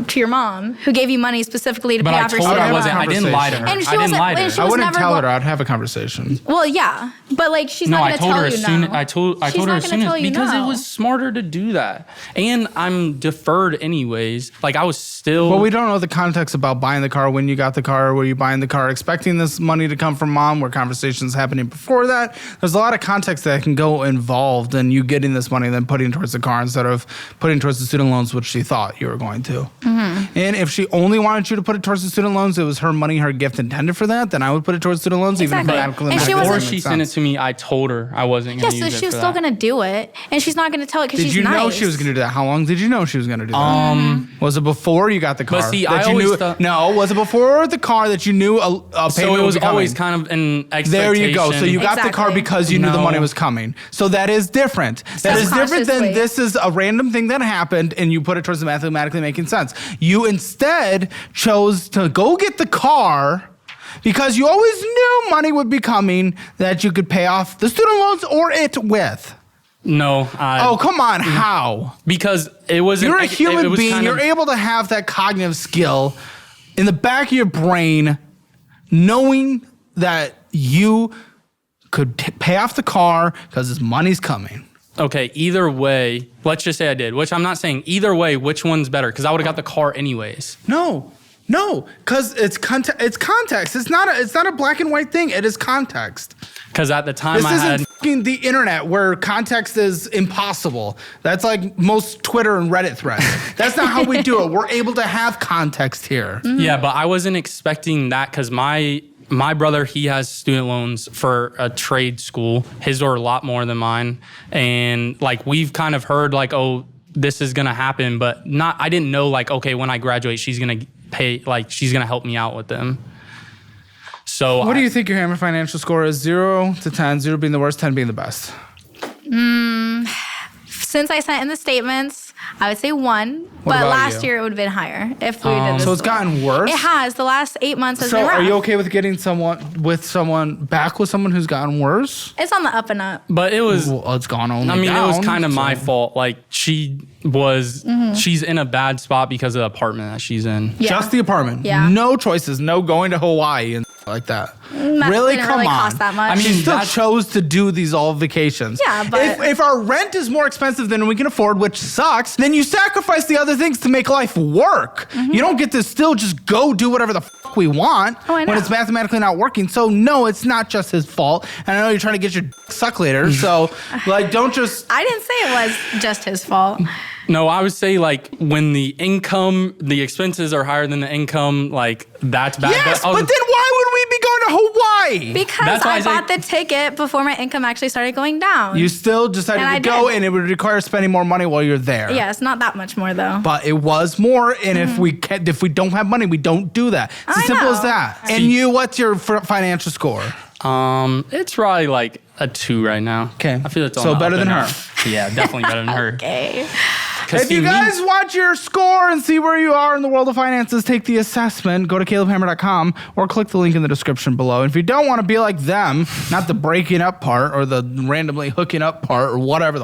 To your mom, who gave you money specifically to But pay I off your told her student I wasn't. loan. I didn't lie to her. And she I didn't wasn't- lie to and her. she I was wouldn't never tell go- her. I'd have a conversation. Well, yeah, but like she's No, not I going to told tell her you as soon. no. I told She's her not as gonna soon tell as you because no. it was smarter to do that, and I'm deferred anyways. Like I was still. Well, we don't know the context about buying the car, when you got the car, were you buying the car expecting this money to come from mom, were conversations happening before that? There's a lot of context that can go involved in you getting this money and then putting towards the car instead of putting towards the student loans, which she thought you were going to. to. And if she only wanted you to put it towards the student loans, it was her money, her gift intended for that, then I would put it towards student loans, Exactly. even if And she medically wasn't- Before makes she sense. sent it to me, I told her I wasn't Yeah, going to so use it she was for still that. going to do it. And she's not going to tell it because Did she's you nice. know she was going to do that? How long did you know she was going to do that? Was it before you got the car? But see, that I you always knew, thought- No, was it before the car that you knew a payment So it was would be always coming? kind of an expectation. There you go. So you got the car Exactly. because you knew the No. money was coming. So that is different. That is different than Subconsciously. this is a random thing that happened and you put it towards the mathematically making sense. You instead chose to go get the car because you always knew money would be coming that you could pay off the student loans or it with. No. Oh, come on. How? Because it wasn't. You're a it human was being. kind You're of- able to have that cognitive skill in the back of your brain, knowing that you could pay off the car because this money's coming. Okay, either way, let's just say I did, which I'm not saying. Either way, which one's better? Because I would have got the car anyways. No, because it's context. It's context. It's not a black and white thing. It is context. Because at the time This I isn't had. fucking the internet where context is impossible. That's like most Twitter and Reddit threads. That's not how we do it. We're able to have context here. Yeah, but I wasn't expecting that because my brother, he has student loans for a trade school. His are a lot more than mine. And like we've kind of heard like, oh, this is gonna happen, but not I didn't know like, okay, when I graduate, she's gonna pay, like she's gonna help me out with them. So What do you think your Hammer financial score is? 0 to 10, 0 being the worst, 10 being the best. Since I sent in the statements, I would say 1. But about last you? year it would have been higher if we did this. So it's gotten worse? It has. The last 8 months has So been rough. are you okay with getting someone back with someone who's gotten worse? It's on the up and up. But it was Well, it's gone only I mean, down, it was kind of my so- fault. Like she's in a bad spot because of the apartment that she's in. Yeah. Just the apartment. Yeah. No choices. No going to Hawaii and like that. That Really? didn't Come really on. cost that much. I mean, She still that's- chose to do these all vacations. Yeah, but- if our rent is more expensive than we can afford, which sucks, then you sacrifice the other things to make life work. You don't get to still just go do whatever the fuck we want Oh, I when know. it's mathematically not working. So no, it's not just his fault. And I know you're trying to get your suck later. So like, don't just. I didn't say it was just his fault. No, I would say like when the expenses are higher than the income, like that's bad. Yes, But, but then why would we be going to Hawaii? Because That's why I I say- bought the ticket before my income actually started going down. You still decided And to I go, did. and it would require spending more money while you're there. Yeah, it's not that much more though. But it was more, and if we don't have money, we don't do that. It's as I simple as know. that. And you, what's your financial score? it's probably like a 2 right now. 'Kay. I feel it's on So the better up than and her. up. Yeah, definitely better than her. Okay. 'Cause If you see, guys want your score and see where you are in the world of finances, take the assessment. Go to calebhammer.com or click the link in the description below. And if you don't want to be like them, not the breaking up part or the randomly hooking up part or whatever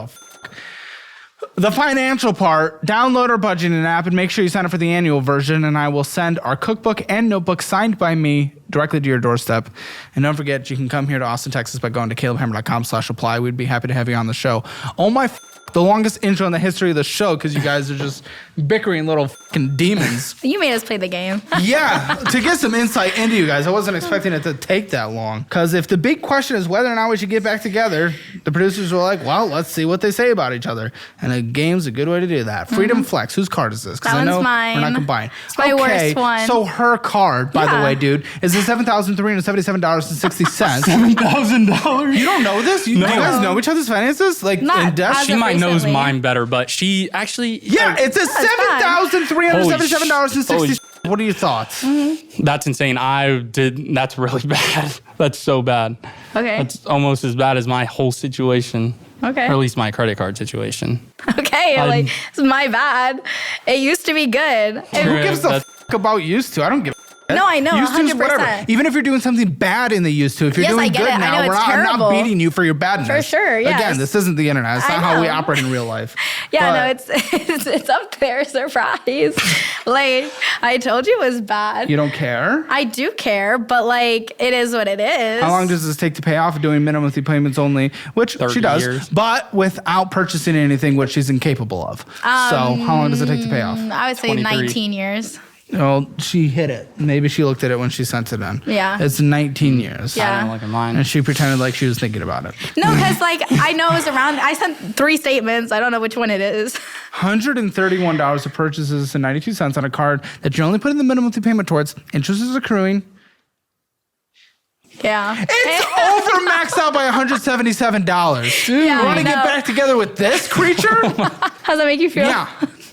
the financial part, download our budgeting app and make sure you sign up for the annual version, and I will send our cookbook and notebook signed by me directly to your doorstep. And don't forget, you can come here to Austin, Texas by going to calebhammer.com/apply. We'd be happy to have you on the show. Oh my, the longest intro in the history of the show because you guys are just bickering little fucking demons. You made us play the game. Yeah, to get some insight into you guys. I wasn't expecting it to take that long. Because if the big question is whether or not we should get back together, the producers were like, well, let's see what they say about each other. And a game's a good way to do that. Freedom Flex, whose card is this? Because That I know one's mine. we're not combined. It's my worst one. So her card, by the Yeah. way, dude, is $7,377.60. $7,000. You don't know this? Do you guys know each other's finances? Like Not in depth? as She of might knows recently. mine better, but she actually Yeah, it's a $7,377.60. Holy sh- What are your thoughts? That's insane. That's really bad. That's so bad. Okay. That's almost as bad as my whole situation. Okay. Or at least my credit card situation. Okay, like it's my bad. It used to be good. Who gives a fuck about used to? I don't give a No, I know, Used to is 100%. whatever. Even if you're doing something bad in the used to, if you're Yes, I doing get good it. I now, know it's I'm not terrible. beating you for your badness. For sure, yes. Again, this isn't the internet. It's I not how we know. operate in real life. Yeah, But no, it's up there. Surprise. Like I told you it was bad. You don't care? I do care, but like it is what it is. How long does this take to pay off doing minimum monthly payments only, which 30 she does, years. but without purchasing anything, which she's incapable of. So how long does it take to pay off? I would say 23. 19 years. Well, she hid it. Maybe she looked at it when she sent it in. Yeah. It's 19 years. Yeah. I don't look at mine. And she pretended like she was thinking about it. No, because like I know it was around. I sent 3 statements. I don't know which one it is. $131 of purchases and 92 cents on a card that you're only putting the minimum payment towards. Interest is accruing. Yeah. It's over maxed out by $177. Dude, Yeah, you want I to get know. back together with this creature? How's that make you feel? Yeah.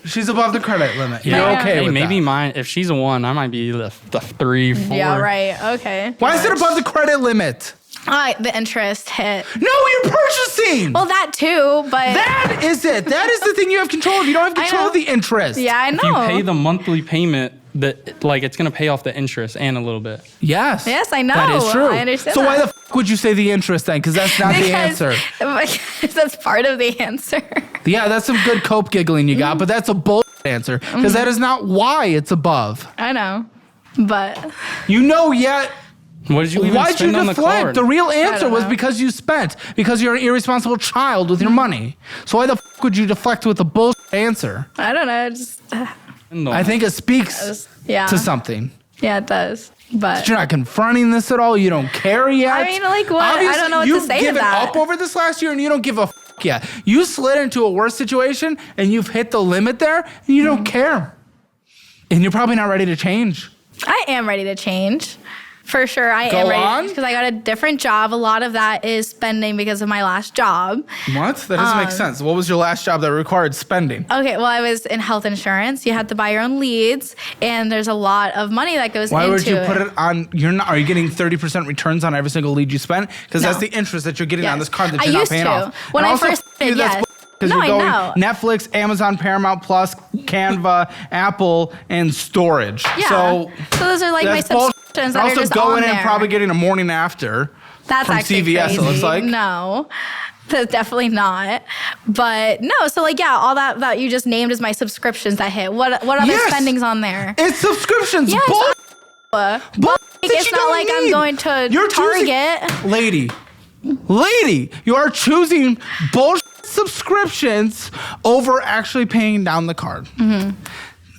She's above the credit limit. Yeah. You're okay Hey, with maybe that. mine. If she's a 1, I might be the 3, 4. Yeah, right. Okay. Why is it above the credit limit? The interest hit. No, you're purchasing. Well, that too, but That is it. That is the thing you have control of. You don't have control know. of the interest. yeah, I know. If you pay the monthly payment, that like it's gonna pay off the interest and a little bit. Yes. Yes, I know. That is true. I understand So why that. the would you say the interest then? Because that's not the answer. Because that's part of the answer. Yeah, that's some good cope giggling you got, but that's a bull answer because that is not why it's above. I know, but You know yet. What did you even Why'd you spend on the deflect? card? The real answer don't was know. because you spent, because you're an irresponsible child with your money. So why the would you deflect with a bullshit answer? I don't know. Just No. I think it speaks yeah, to something. yeah, it does. But You're not confronting this at all. You don't care yet. I mean, like, what? I don't know what to you've say to given that. up over this last year, and you don't give a yet. You slid into a worse situation, and you've hit the limit there, and you don't care. And you're probably not ready to change. I am ready to change. For sure, I Go am ready on. because I got a different job. A lot of that is spending because of my last job. What? That doesn't make sense. What was your last job that required spending? Okay, well, I was in health insurance. You had to buy your own leads, and there's a lot of money that goes Why into would you put it on? You're not. Are you getting 30% returns on every single lead you spend? Because No. that's the interest that you're getting on Yes. this card that I you're not used paying to. off. When And I also, first did, that's yes. because No, you're I going know. Netflix, Amazon, Paramount Plus, Canva, Apple, and storage. Yeah. So those are like my that's bullshit. subscriptions that are Also just going on in there. and probably getting a morning after. That's from actually CVS, crazy. it looks like. No, that's definitely not. But no, so like yeah, all that you just named is my subscriptions that hit. What other Yes. spendings on there? It's subscriptions. Yes, Bull. Like, Bull that it's you not don't like I'm need. going to You're choosing- Target. Lady, you are choosing bullshit subscriptions over actually paying down the card.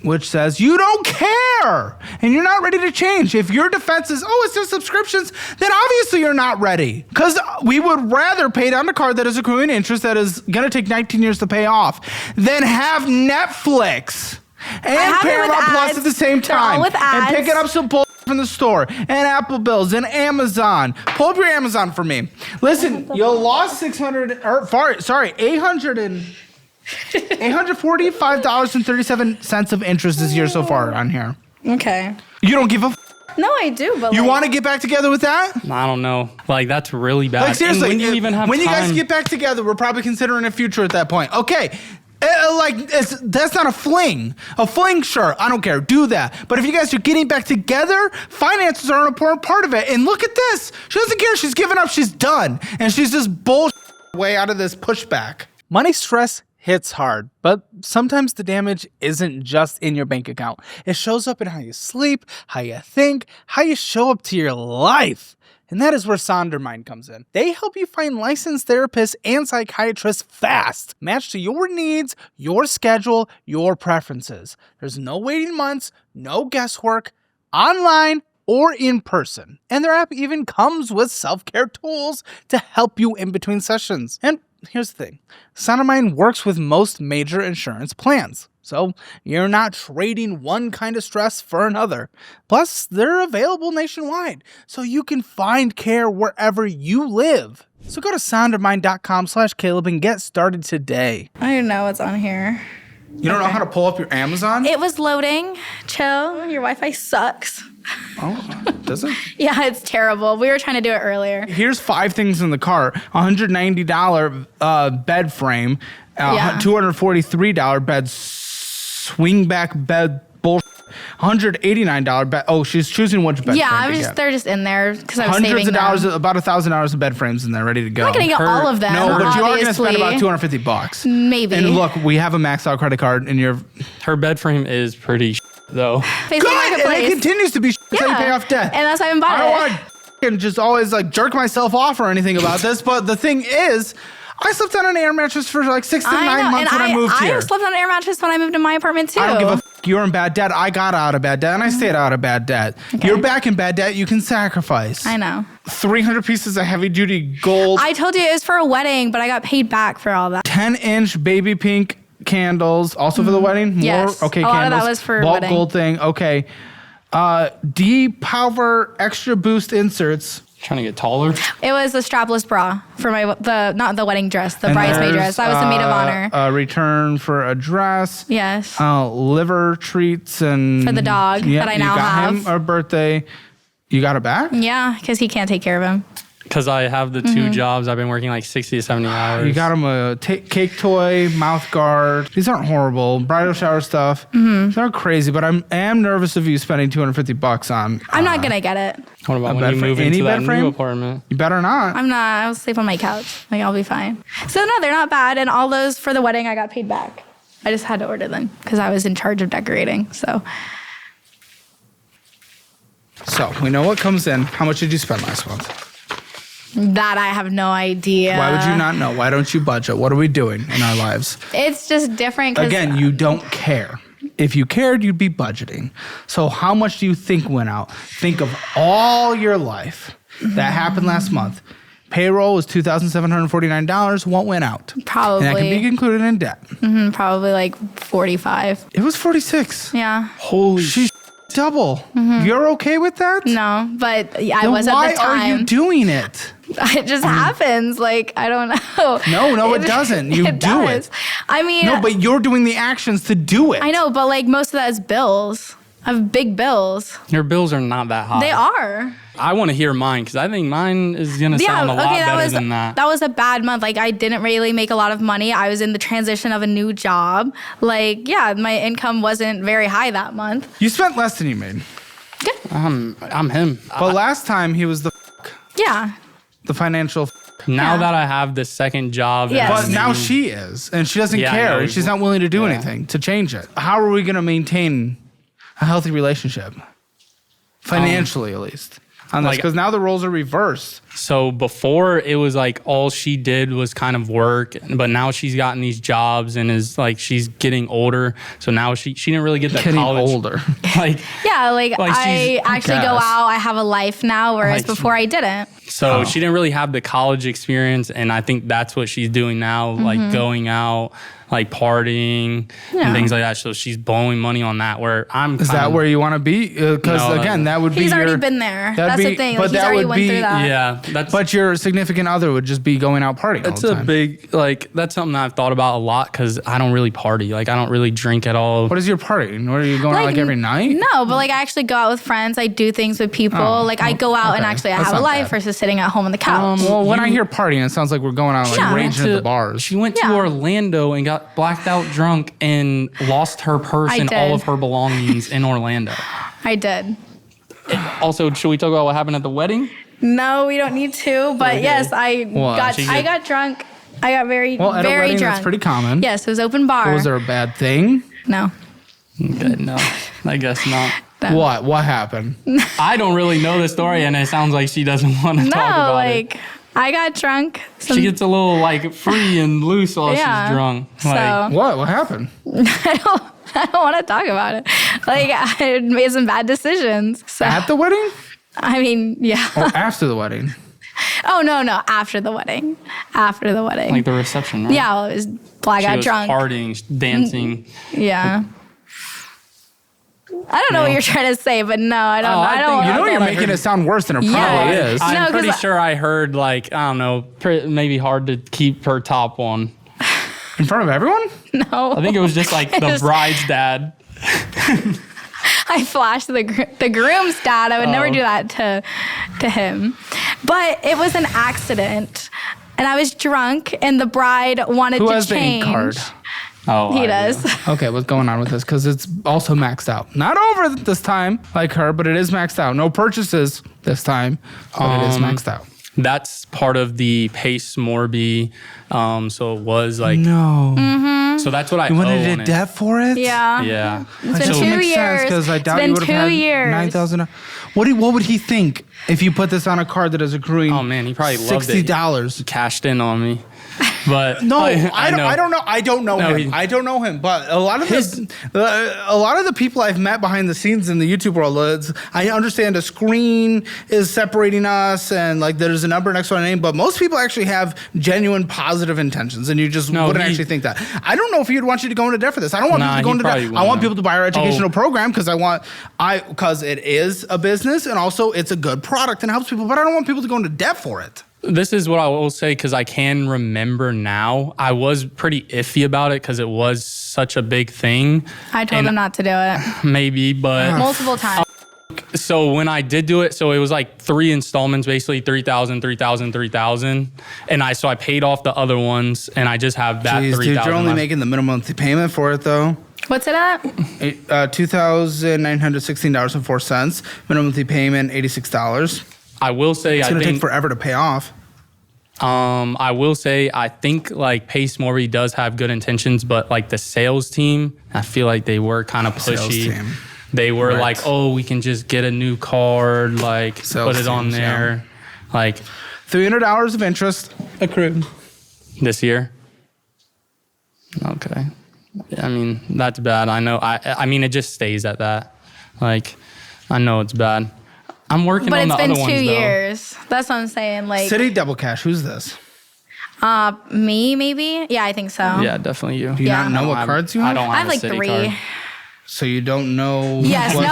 Which says you don't care and you're not ready to change. If your defense is, oh, it's just subscriptions, then obviously you're not ready. Because we would rather pay down a card that is accruing interest that is going to take 19 years to pay off than have Netflix and have it with Paramount Plus ads. at the same They're all time. with And ads. picking up some bull from the store and Apple bills and Amazon. Pull up your Amazon for me. Listen, you lost $845.37 of interest this year so far on here. Okay. You don't give a No, I do, but You like, want to get back together with that? I don't know. Like that's really bad. Like seriously, And when you even have when you guys time- get back together, we're probably considering a future at that point. Okay. That's not a fling. A fling, sure, I don't care. Do that. But if you guys are getting back together, finances are an important part of it. And look at this. She doesn't care. She's given up. She's done. And she's just bullshit way out of this pushback. Money stress hits hard, but sometimes the damage isn't just in your bank account. It shows up in how you sleep, how you think, how you show up to your life. And that is where Sondermind comes in. They help you find licensed therapists and psychiatrists fast, matched to your needs, your schedule, your preferences. There's no waiting months, no guesswork, online or in person. And their app even comes with self-care tools to help you in between sessions. And here's the thing, Sondermind works with most major insurance plans. So you're not trading one kind of stress for another. Plus, they're available nationwide, so you can find care wherever you live. So go to sondermind.com/Caleb and get started today. I don't know what's on here. You don't know how to pull up your Amazon? It was loading. Chill. Your Wi-Fi sucks. Oh, does it? Yeah, it's terrible. We were trying to do it earlier. Here's 5 things in the cart. $190 bed frame, Yeah. $243 bed swing back bed bullshit, $189 bed. Oh, she's choosing which bed Yeah, frame to get. they're just in there because I was Hundreds saving of dollars, them. about $1,000 of bed frames in there, ready to go. I'm not gonna get all of them. No, but you are going to spend obviously. about $250. Maybe. And look, we have a maxed out credit card, and you're her bed frame is pretty though. Facebook good, and it Marketplace. continues to be until you Yeah. pay off debt. And that's why I haven't bought I don't it. want to just always like jerk myself off or anything about this, but the thing is, I slept on an air mattress for like 6 to 9 months when I moved here. I slept on an air mattress when I moved to my apartment too. I don't give a f- fuck, you're in bad debt. I got out of bad debt and I stayed out of bad debt. Okay. You're back in bad debt. You can sacrifice. I know. 300 pieces of heavy duty gold. I told you it was for a wedding, but I got paid back for all that. 10-inch baby pink candles. Also for the wedding? More? Yes. Okay, a candles. lot of that was for Bulk wedding. gold thing. Okay. D-Power Extra Boost inserts. Trying to get taller. It was a strapless bra for not the wedding dress, the bridesmaid dress. That was the maid of honor. A return for a dress. Yes. Liver treats and... For the dog that I now you got have. him a birthday. You got it back? Yeah, because he can't take care of him. Because I have the two jobs. I've been working like 60 to 70 hours. You got him a cake toy, mouth guard. These aren't horrible. Bridal shower stuff. These aren't crazy, but I am nervous of you spending $250 on... I'm not going to get it. What about a when bed you frame? move Any into that bed frame? new apartment? You better not. I'm not. I'll sleep on my couch. Like, I'll be fine. So, no, they're not bad. And all those for the wedding, I got paid back. I just had to order them because I was in charge of decorating. So, We know what comes in. How much did you spend last month? that I have no idea. Why would you not know? Why don't you budget? What are we doing in our lives? It's just different. 'Cause Again, you don't care. If you cared, you'd be budgeting. So how much do you think went out? Think of all your life that happened last month. Payroll was $2,749. What went out? Probably. And that can be included in debt. Probably like 45. It was 46. Yeah. Holy shit. Double. You're okay with that? No, but I Then was at why the time. are you doing it? It just happens. Like, I don't know. No, it doesn't. You do does. it. I mean, No, but you're doing the actions to do it. I know, but like most of that is bills. I have big bills. Your bills are not that high. They are. I want to hear mine because I think mine is going to sound a lot better than that. That was a bad month. Like, I didn't really make a lot of money. I was in the transition of a new job. Like, yeah, my income wasn't very high that month. You spent less than you made. I'm him. But last time he was the Yeah. financial. Now Yeah. that I have this second job. Yes. But now she is, and she doesn't Yeah, I care. know. She's not willing to do anything to change it. How are we going to maintain a healthy relationship? Financially, at least. On this, like- because now the roles are reversed. So before it was like all she did was kind of work, but now she's gotten these jobs and is like she's getting older. So now she didn't really get that Getting college. older. Like Yeah, like Like, I she's- actually go guess. out. I have a life now, whereas Like, before I didn't. so she didn't really have the college experience, and I think that's what she's doing now, like going out, like partying Yeah. and things like that. So she's blowing money on that. Where I'm Is that where you want to be? Because No, again, that would be He's already your- been there. that'd That's be- the thing. but Like, he's that already would went be- through that. Yeah, that's But your significant other would just be going out partying all It's the a time. big, like, that's something I've thought about a lot because I don't really party. Like, I don't really drink at all. What is your partying? What are you going out like every night? No, but like I actually go out with friends. I do things with people. Oh, like I go out and okay. actually I That's have a not life bad. versus sitting at home on the couch. Well, when I hear partying, it sounds like we're going out like Yeah. raging at the bars. She went to Yeah. Orlando and got blacked out drunk and lost her purse I and all did. of her belongings in Orlando. I did. Also, should we talk about what happened at the wedding? No, we don't need to. But yes, I What? got drunk. I got very Well, at a very wedding, drunk. that's pretty common. Yes, it was open bar. Was there a bad thing? No. Good, no, I guess not. No. What? What happened? I don't really know the story, and it sounds like she doesn't want to No, talk about like it. I got drunk. She gets a little like free and loose while Yeah. she's drunk. So- Like, What? What happened? I don't want to talk about it. Like I made some bad decisions. So At the wedding I mean, yeah. or after the wedding? Oh no, after the wedding. After the wedding. like the reception, right? Yeah, well, it was She blackout was drunk. partying, dancing. Yeah. I don't know what you're trying to say, but no, I don't. Oh, I I don't. think- You know I you're thought I making heard- it sound worse than it Yeah. probably is. I'm No, 'cause pretty sure I heard like I don't know, maybe hard to keep her top on. In front of everyone? No. I think it was just like the Just- bride's dad. I flashed the groom's dad. I would never do that to him. But it was an accident, and I was drunk, and the bride wanted Who to has the change. ink card? Oh, He I does. do. Okay, what's going on with this? Because it's also maxed out. Not over this time, like her, but it is maxed out. No purchases this time, but it is maxed out. That's part of the Pace Morby. So it was like Mm-hmm. So that's what I You went owe into on it. debt for it? Yeah. Yeah. It's That been 2 makes sense years. because I doubt it's you been would have 2 had years. 9,000. What would he think if you put this on a card that is accruing? Oh man, he probably loved it. $60. Cashed in on me. But No, I know. don't know No, him. I don't know him. But a lot of the people I've met behind the scenes in the YouTube world, I understand a screen is separating us, and like there's a number next to our name. But most people actually have genuine positive intentions, and you just wouldn't actually think that. I don't know if he'd want you to go into debt for this. I don't want people to go into debt. I want people to buy our educational program because it is a business and also it's a good product and helps people. But I don't want people to go into debt for it. This is what I will say because I can remember now. I was pretty iffy about it because it was such a big thing. I told him not to do it. Maybe, but multiple times. So when I did do it, so it was like 3 installments, basically 3,000, 3,000, 3,000. And I paid off the other ones and I just have that 3,000. Dude, you're only making the minimum monthly payment for it though. What's it at? $2,916.04. Minimum monthly payment, $86. I will say it's gonna take forever to pay off. I will say I think like Pace Morby does have good intentions, but like the sales team, I feel like they were kind of pushy. They were like, oh, we can just get a new card, like put it on there. Yeah. Like $300 of interest accrued. This year? Okay. I mean, that's bad. I know. I mean, it just stays at that. Like, I know it's bad. I'm working on the other ones, though. But it's been 2 years. That's what I'm saying. Like City Double Cash. Who's this? Me, maybe? Yeah, I think so. Yeah, definitely you. Do you not know what cards you have? I don't have I have like City 3. card. So you don't know? Yes, what no.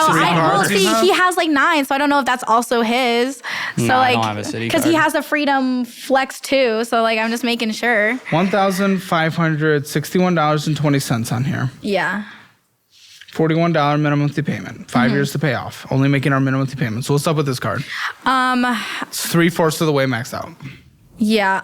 He has like 9, so I don't know if that's also his. So no, like, I don't have a City because he has a Freedom Flex too. So like, I'm just making sure. $1,561.20 on here. Yeah. $41 minimum monthly payment. 5 years to pay off. Only making our minimum monthly payment. So what's up with this card? It's 3/4 of the way maxed out. Yeah.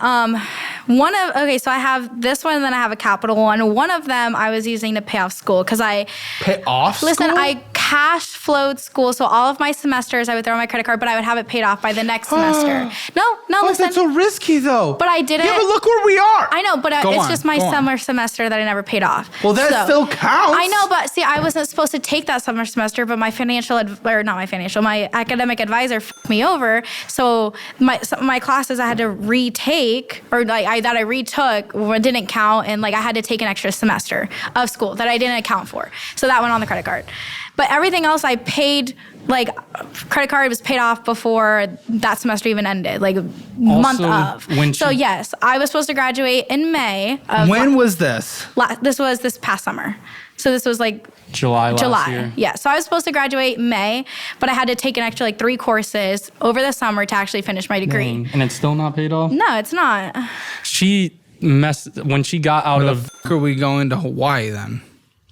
So I have this one and then I have a Capital One. One of them I was using to pay off school because I pay off Listen, school? I cash flowed school. So all of my semesters I would throw on my credit card, but I would have it paid off by the next semester. No, listen. That's so risky though. But I didn't. Yeah, but look where we are. I know, but it's just my summer semester that I never paid off. Well, that still counts. I know, but see, I wasn't supposed to take that summer semester, but my academic advisor fucked me over. So my classes I had to retake, or like that I retook, didn't count, and like I had to take an extra semester of school that I didn't account for. So that went on the credit card. But everything else I paid, like credit card was paid off before that semester even ended, like month of. Yes, I was supposed to graduate in May. When was this? This was this past summer. So this was like July last year. Yeah. So I was supposed to graduate May, but I had to take an extra like 3 courses over the summer to actually finish my degree. Dang. And it's still not paid off? No, it's not. She messed when she got out of. Are we going to Hawaii then?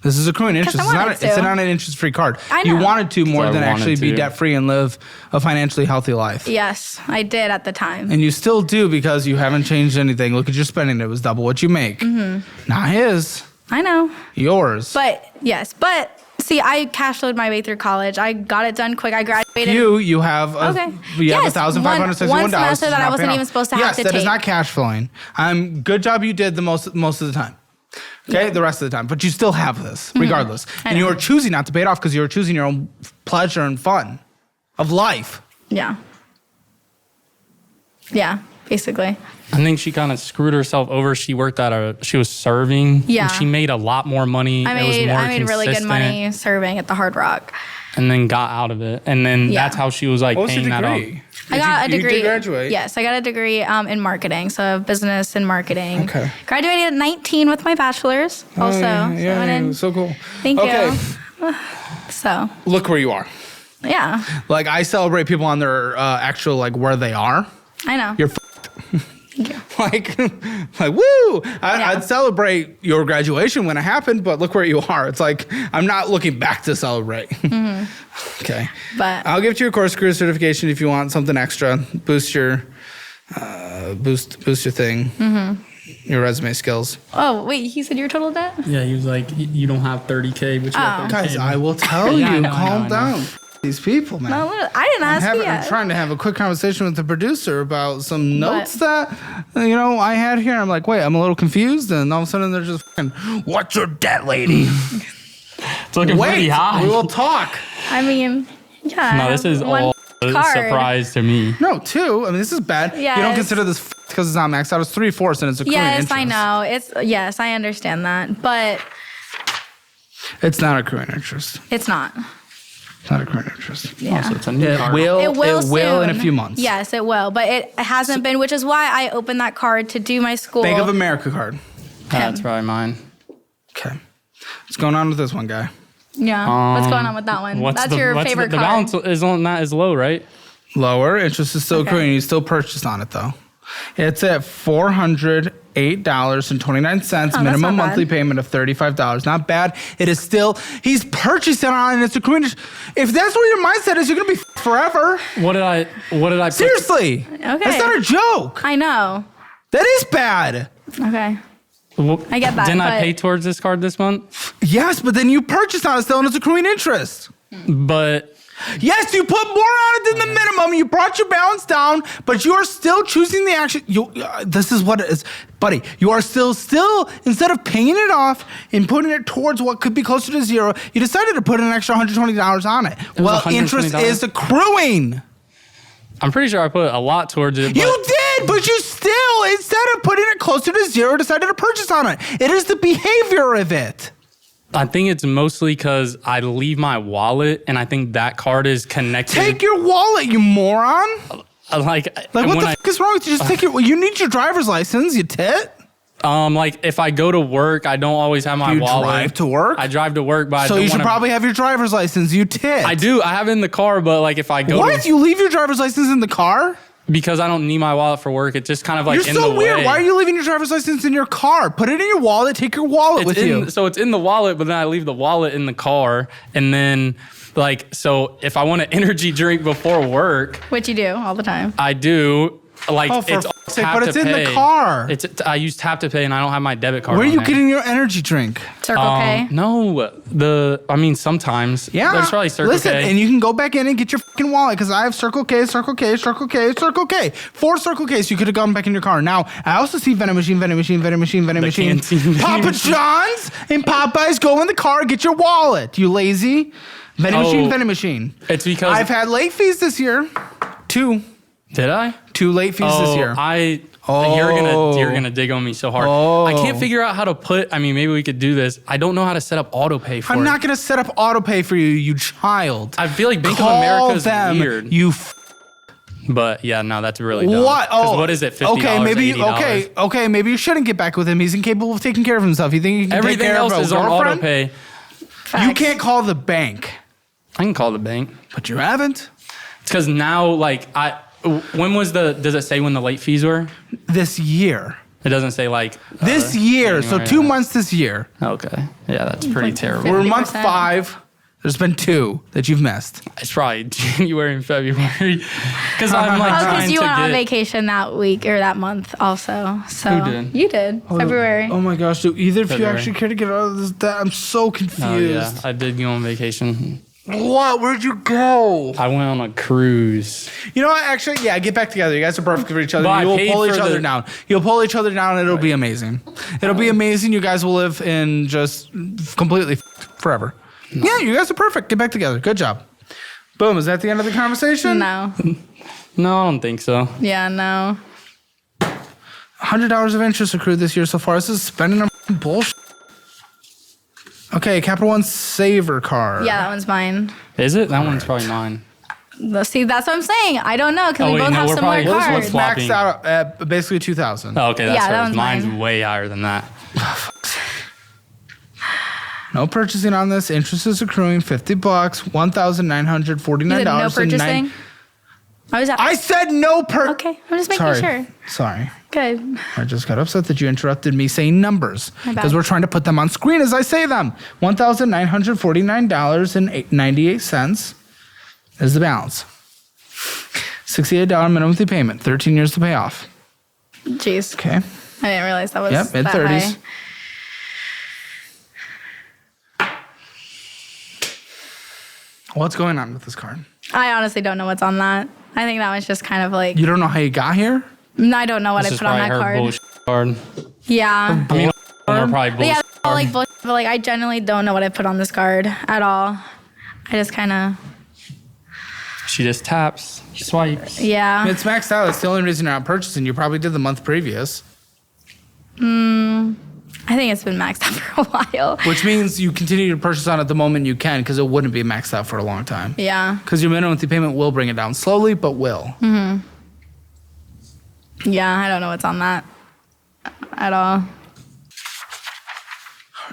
This is accruing interest. It's not an interest-free card. I know. You wanted to more than actually be debt-free and live a financially healthy life. Yes, I did at the time. And you still do because you haven't changed anything. Look at your spending. It was double what you make. Mm-hmm. Not his. I know. Yours. But see, I cash flowed my way through college. I got it done quick. I graduated. You have $1,561. One semester that I wasn't even supposed to have to take. Yes, that is not cash flowing. Good job you did the most of the time. Okay, the rest of the time. But you still have this, regardless. And you are choosing not to pay it off because you are choosing your own pleasure and fun of life. Yeah. Yeah, basically. I think she kind of screwed herself over. She worked she was serving. Yeah. And she made a lot more money. I made really good money serving at the Hard Rock. And then got out of it. And then that's how she was like paying that off. I got a degree. You did graduate? Yes, I got a degree in marketing, so business and marketing. Okay. Graduated at 19 with my bachelor's also. Yeah, so cool. Thank you. So. Look where you are. Yeah. Like, I celebrate people on their actual, like, where they are. I know. You're Thank you. like, woo! I'd celebrate your graduation when it happened, but look where you are. It's like, I'm not looking back to celebrate. Mm-hmm. Okay. But I'll give you a course career certification if you want something extra. Boost your thing. Mm-hmm. Your resume skills. Oh, wait, he said your total debt? Yeah, he was like, you don't have 30K, but you have 30K. Guys, I will tell you. Calm down. These people, man. No, I didn't ask you yet. I'm trying to have a quick conversation with the producer about some notes that, I had here. I'm like, wait, I'm a little confused. And all of a sudden they're just fucking, what's your debt, lady? It's looking pretty high. We will talk. I mean, yeah. No, this is all a surprise to me. No, 2. I mean, this is bad. Yes. You don't consider this because it's not maxed out. It's 3/4 and it's accruing interest. Yes, I know. Yes, I understand that, but It's not accruing interest. it's not. It's not accruing interest. Yeah. So it's a new card. It will in a soon. few months. Yes, it will, but it hasn't been, which is why I opened that card to do my school. Bank of America card. That's probably mine. Okay. What's going on with this one, guy? Yeah. What's going on with that one? That's your favorite the card. balance is not as low, right? Lower. Interest is still accruing. You still purchased on it, though. It's at $408.29. Minimum not monthly bad. payment of $35. Not bad. It is still, he's purchasing on it and it's accruing. If that's what your mindset is, you're going to be forever. What did I put? Seriously. Okay. That's not a joke. I know. That is bad. Okay. Well, I get that, Didn't I but- pay towards this card this month? Yes, but then you purchased on it still and it's accruing interest. But Yes, you put more on it than the minimum. You brought your balance down, but you are still choosing the action. This is what it is, buddy. You are still instead of paying it off and putting it towards what could be closer to zero, you decided to put an extra $120 on it. Well, interest $120? is accruing. I'm pretty sure I put a lot towards it. But You did, but you still, instead of putting it closer to zero, decided to purchase on it. It is the behavior of it. I think it's mostly because I leave my wallet, and I think that card is connected. Take your wallet, you moron. Like Like, what the fuck is wrong with you? Just take your, you need your driver's license, you tit. Like if I go to work, I don't always have my You wallet. drive to work? I drive to work, but So I don't you should wanna, probably have your driver's license, you tit. I do. I have it in the car, but like if I go What? to, You leave your driver's license in the car? because I don't need my wallet for work, it's just kind of like You're in so the weird. way. Why are you leaving your driver's license in your car? Put it in your wallet. Take your wallet with you. So it's in the wallet, but then I leave the wallet in the car, and then like so if I want an energy drink before work, Which you do all the time. I do. Like Oh, for it's fuck's sake, tap but to it's in the pay. car. I use tap to pay, and I don't have my debit card. Where are on you there. getting your energy drink? Circle K. No, sometimes. Yeah. There's probably Circle Listen, K. and you can go back in and get your fucking wallet because I have Circle K, Circle K, Circle K, Circle K. 4 Circle Ks. You could have gone back in your car. Now, I also see vending machine. canteen. Papa John's and Popeyes. Go in the car, get your wallet. You lazy. Vending machine. It's because I've had late fees this year. 2. Did I? 2 late fees this year. You're gonna dig on me so hard. I can't figure out how to put. I mean, maybe we could do this. I don't know how to set up auto pay for I'm it. not going to set up auto pay for you, you child. I feel like Bank of Call America is them, weird. You But yeah, no, that's really dumb. What? 'Cause Oh, what is it? $50, okay, maybe $80? okay, maybe you shouldn't get back with him. He's incapable of taking care of himself. You think you can Everything take care else of a is on auto girlfriend? pay. You Facts. can't call the bank, I can call the bank. but you haven't It's because now, like, when was does it say when the late fees were? this year. It doesn't say like This year, so January, 2 yeah. months this year. Okay, yeah, that's pretty terrible. We're in month 50%. 5. There's been 2 that you've missed. It's probably January and February because I'm like Oh, trying because you to went on get. vacation that week or that month also. So Who did? You did. February. Oh my gosh, do either of you February. actually care to get out of this? I'm so confused. Oh yeah, I did go on vacation. What? Where'd you go? I went on a cruise. You know what? Actually, yeah, get back together. You guys are perfect for each other. But I You will paid pull each for other the- down. You'll pull each other down, and it'll be amazing. It'll be amazing. You guys will live in just completely forever. Yeah, you guys are perfect. Get back together. Good job. Boom. Is that the end of the conversation? No. No, I don't think so. Yeah, no. $100 of interest accrued this year so far. This is spending on bullshit. Okay, Capital One Saver card. Yeah, that one's mine. Is it? That one's probably mine. See, that's what I'm saying. I don't know because Oh, we wait, both no, have we're similar probably- cards. what's swapping? Maxed out at basically 2,000. Oh, okay, that's Yeah, that hers. one's Mine's mine. way higher than that. No purchasing on this. Interest is accruing $50, $1,949. You said no purchasing? I said no purchasing. Okay, I'm just making sure. Sorry. Good. I just got upset that you interrupted me saying numbers My bad. because we're trying to put them on screen as I say them. $1,949.98 is the balance. $68 minimum monthly payment, 13 years to pay off. Jeez. Okay. I didn't realize that was Yep, mid that 30s. high. What's going on with this card? I honestly don't know what's on that. I think that was just kind of like, You don't know how you got here? I don't know what This I is put on probably that her card. bullshit card. Yeah. I mean, we're probably But bullshit. yeah, all like bullshit, but like I genuinely don't know what I put on this card at all. I just kind of. She just taps, swipes. Yeah. It's maxed out. It's the only reason you're not purchasing. You probably did the month previous. I think it's been maxed out for a while. Which means you continue to purchase on it the moment you can because it wouldn't be maxed out for a long time. Yeah. Because your minimum monthly payment will bring it down slowly, but will. Yeah, I don't know what's on that at all.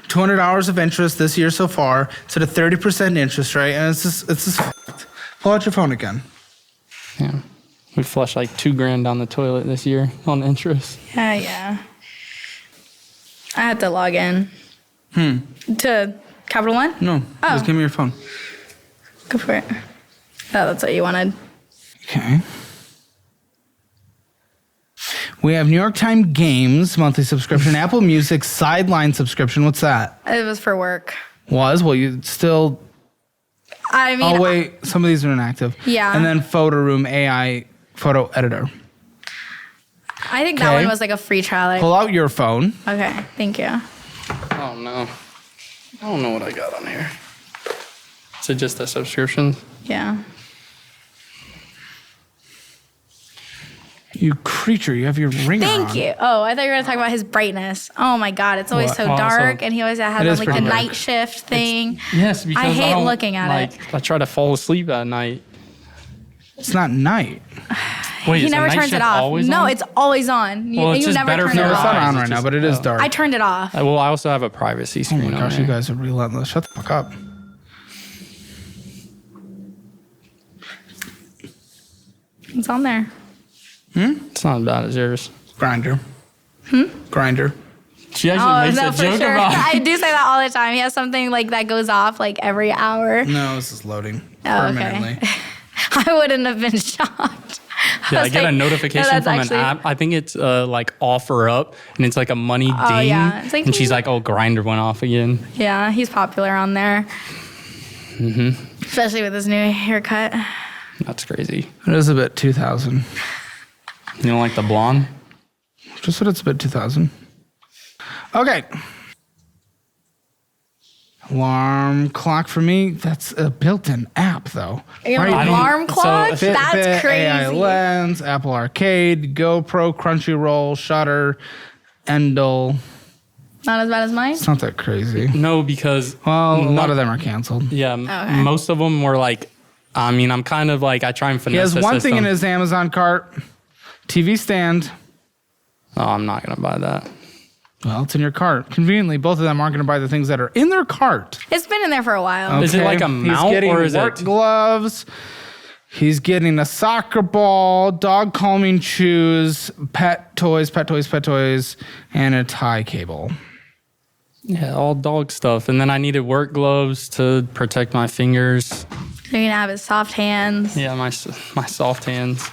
$200 of interest this year so far. It's at a 30% interest rate, and it's just pull out your phone again. Yeah. We flushed like $2,000 down the toilet this year on interest. Yeah. I had to log in. To Capital One? No, just give me your phone. Go for it. Oh, that's what you wanted. Okay. We have New York Times Games monthly subscription, Apple Music sideline subscription. What's that? It was for work. Well, you still. I mean, Oh wait, some of these are inactive. Yeah. And then Photo Room AI photo editor. I think that Okay. one was like a free trial. Pull out your phone. Okay, thank you. Oh no. I don't know what I got on here. Is it just a subscription? Yeah. You creature, you have your ringer on. Thank you. Oh, I thought you were going to talk about his brightness. Oh my God, it's always What? so Well, dark, so- and he always has It on is like the pretty dark. night shift thing. Yes, because I hate don't, looking at it. I try to fall asleep at night. It's not night. Wait, He is the never night turns it shift off. Always No, on? it's always on. Well, it's You just never better turn for it No, your it's off. not eyes. on right It's now, just- but it is oh. dark. I turned it off. Well, I also have a privacy Oh screen my on gosh, you there. guys are relentless. Shut the fuck up. It's on there. It's not as bad as yours. Grinder. Grinder. She actually makes no, a for joke sure. about it. I do say that all the time. He has something like that goes off like every hour. No, this is loading Oh, okay. permanently. I wouldn't have been shocked. Yeah, I was get a like, notification no, that's from actually- an app. I think it's like offer up, and it's like a money ding. Oh, yeah. It's like, and she's like, "Oh, Grinder went off again." Yeah, he's popular on there. Especially with his new haircut. That's crazy. It is a bit 2000. You don't like the blonde? Just that it's a bit 2000. Okay. Alarm clock for me. That's a built-in app, though. Your Why are you- alarm clock? Fitbit, That's crazy. AI Lens, Apple Arcade, GoPro, Crunchyroll, Shutter, Endel. Not as bad as mine? It's not that crazy. No, because Well, a lot of them are canceled. yeah, Okay. most of them were like. I mean, I'm kind of like I try and finesse. He has the one thing in system. his Amazon cart. TV stand. Oh, I'm not gonna buy that. Well, it's in your cart. Conveniently, both of them aren't going to buy the things that are in their cart. It's been in there for a while. Is it like a He's mount getting or is work it? gloves. He's getting a soccer ball, dog calming shoes, pet toys, and a tie cable. Yeah, all dog stuff. And then I needed work gloves to protect my fingers. You're going to have his soft hands. Yeah, my soft hands.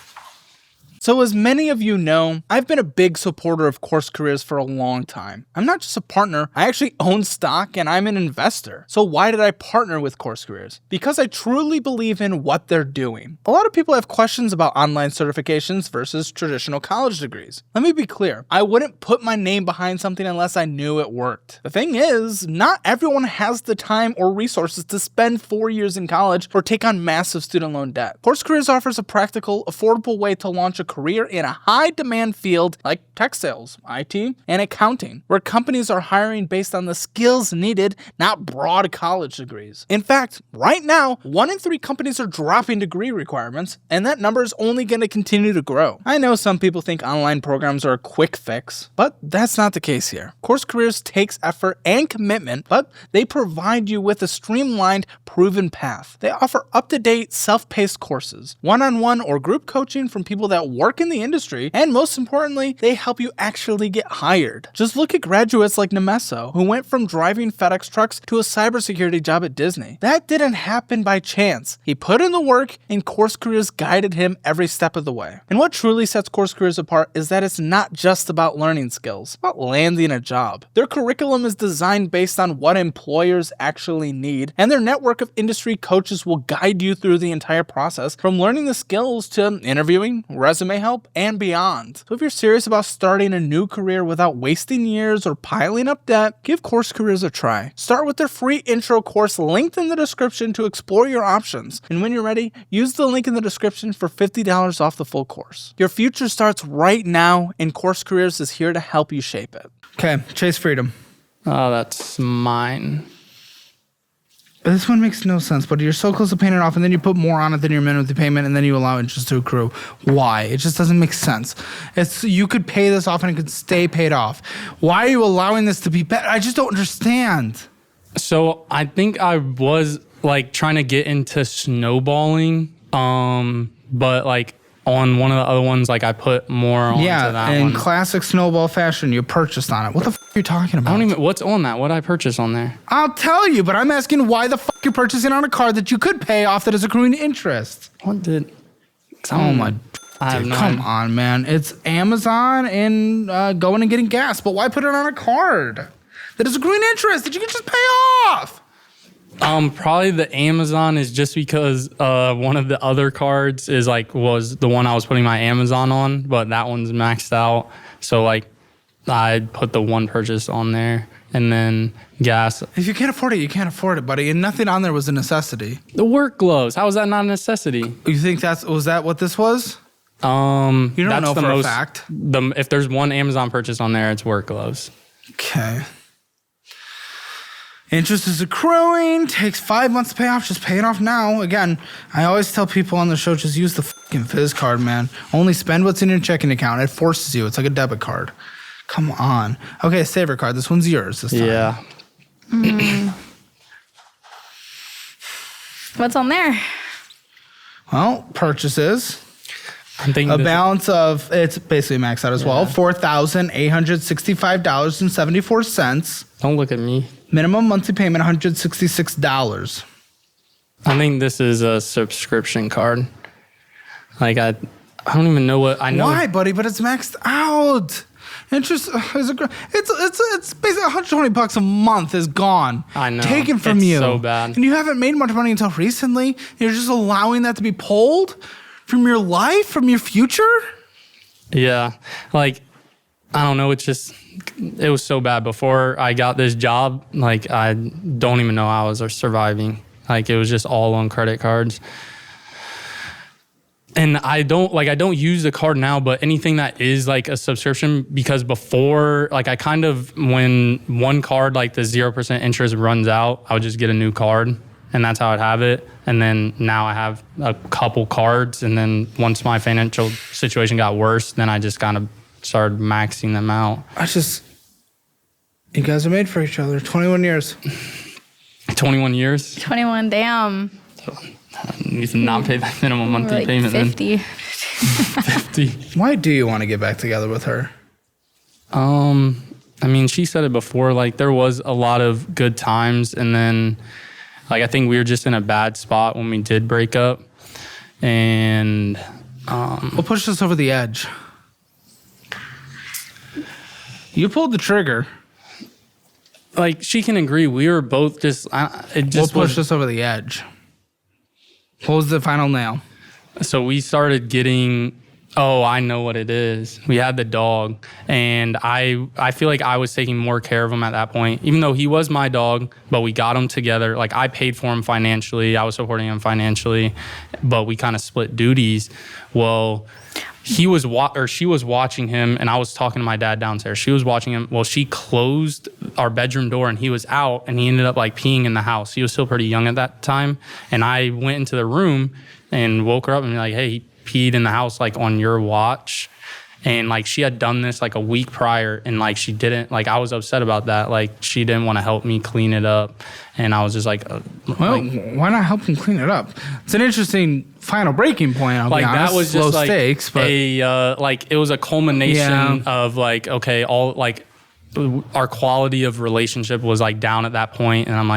So as many of you know, I've been a big supporter of Course Careers for a long time. I'm not just a partner, I actually own stock and I'm an investor. So why did I partner with Course Careers? Because I truly believe in what they're doing. A lot of people have questions about online certifications versus traditional college degrees. Let me be clear, I wouldn't put my name behind something unless I knew it worked. The thing is, not everyone has the time or resources to spend 4 years in college or take on massive student loan debt. Course Careers offers a practical, affordable way to launch a career in a high-demand field like tech sales, IT, and accounting, where companies are hiring based on the skills needed, not broad college degrees. In fact, right now, 1 in 3 companies are dropping degree requirements, and that number is only going to continue to grow. I know some people think online programs are a quick fix, but that's not the case here. Course Careers takes effort and commitment, but they provide you with a streamlined, proven path. They offer up-to-date, self-paced courses, one-on-one or group coaching from people that work in the industry, and most importantly, they help you actually get hired. Just look at graduates like Nemeso, who went from driving FedEx trucks to a cybersecurity job at Disney. That didn't happen by chance. He put in the work, and Course Careers guided him every step of the way. And what truly sets Course Careers apart is that it's not just about learning skills, it's about landing a job. Their curriculum is designed based on what employers actually need, and their network of industry coaches will guide you through the entire process, from learning the skills to interviewing, resume resume help, and beyond. So if you're serious about starting a new career without wasting years or piling up debt, give Course Careers a try. Start with their free intro course linked in the description to explore your options. And when you're ready, use the link in the description for $50 off the full course. Your future starts right now, and Course Careers is here to help you shape it. Okay, chase freedom. Oh, that's mine. This one makes no sense, but you're so close to paying it off, and then you put more on it than your minimum payment, and then you allow interest to accrue. Why? It just doesn't make sense. You could pay this off, and it could stay paid off. Why are you allowing this to be better? I just don't understand. So I think I was like trying to get into snowballing, but like on one of the other ones, like I put more onto that one. Yeah, in classic snowball fashion, you purchased on it. What the f*** are you talking about? I don't even, what's on that? What did I purchase on there? I'll tell you, but I'm asking why the f*** you're purchasing on a card that you could pay off that is accruing interest. What did? Oh my, I have no come idea. on, man. It's Amazon and going and getting gas, but why put it on a card that is accruing interest that you can just pay off? Probably the Amazon is just because one of the other cards is was the one I was putting my Amazon on, but that one's maxed out. So like I put the one purchase on there, and then gas. If you can't afford it, you can't afford it, buddy. And nothing on there was a necessity. The work gloves. How is that not a necessity? You think was that what this was? You don't That's know the for most, a fact. If there's one Amazon purchase on there, it's work gloves. Okay. Interest is accruing, takes 5 months to pay off, just pay it off now. Again, I always tell people on the show, just use the fucking Fizz card, man. Only spend what's in your checking account. It forces you. It's like a debit card. Come on. Okay, saver card. This one's yours this time. Yeah. What's on there? Well, purchases. I'm thinking A balance of, it's basically maxed out as well, $4,865.74. Don't look at me. Minimum monthly payment, $166. I think this is a subscription card. Like I don't even know what I know. Why, buddy? But it's maxed out. Interest is it's basically $120 a month is gone. I know. Taken from It's you. so bad. And you haven't made much money until recently. You're just allowing that to be pulled from your life, from your future. Yeah. Like I don't know. It was so bad before I got this job. Like I don't even know how I was surviving. Like it was just all on credit cards. And I don't use the card now, but anything that is like a subscription, because before, like I kind of, when one card, like the 0% interest runs out, I would just get a new card, and that's how I'd have it. And then now I have a couple cards, and then once my financial situation got worse, then I just kind of started maxing them out. You guys are made for each other. 21 years. 21 years? 21, damn. You need to not pay that minimum monthly Like payment 50. then. 50. Why do you want to get back together with her? I mean, she said it before, like there was a lot of good times, and then like I think we were just in a bad spot when we did break up. And What pushed us over the edge? You pulled the trigger. like she can agree, we were both just What pushed us over the edge? What was the final nail? So we started getting, I know what it is. We had the dog, and I feel like I was taking more care of him at that point, even though he was my dog, but we got him together. Like I paid for him financially. I was supporting him financially, but we kind of split duties. Well, she was watching him, and I was talking to my dad downstairs. She was watching him. Well, she closed our bedroom door, and he was out, and he ended up like peeing in the house. He was still pretty young at that time. And I went into the room and woke her up and be like, hey, he peed in the house like on your watch. And like she had done this like a week prior, and like she didn't, like I was upset about that. Like she didn't want to help me clean it up. And I was just like, Well, why not help him clean it up? It's an interesting final breaking point. I'll be honest. That was just low like stakes, but it was a culmination of like, okay, all like our quality of relationship was like down at that point, and I'm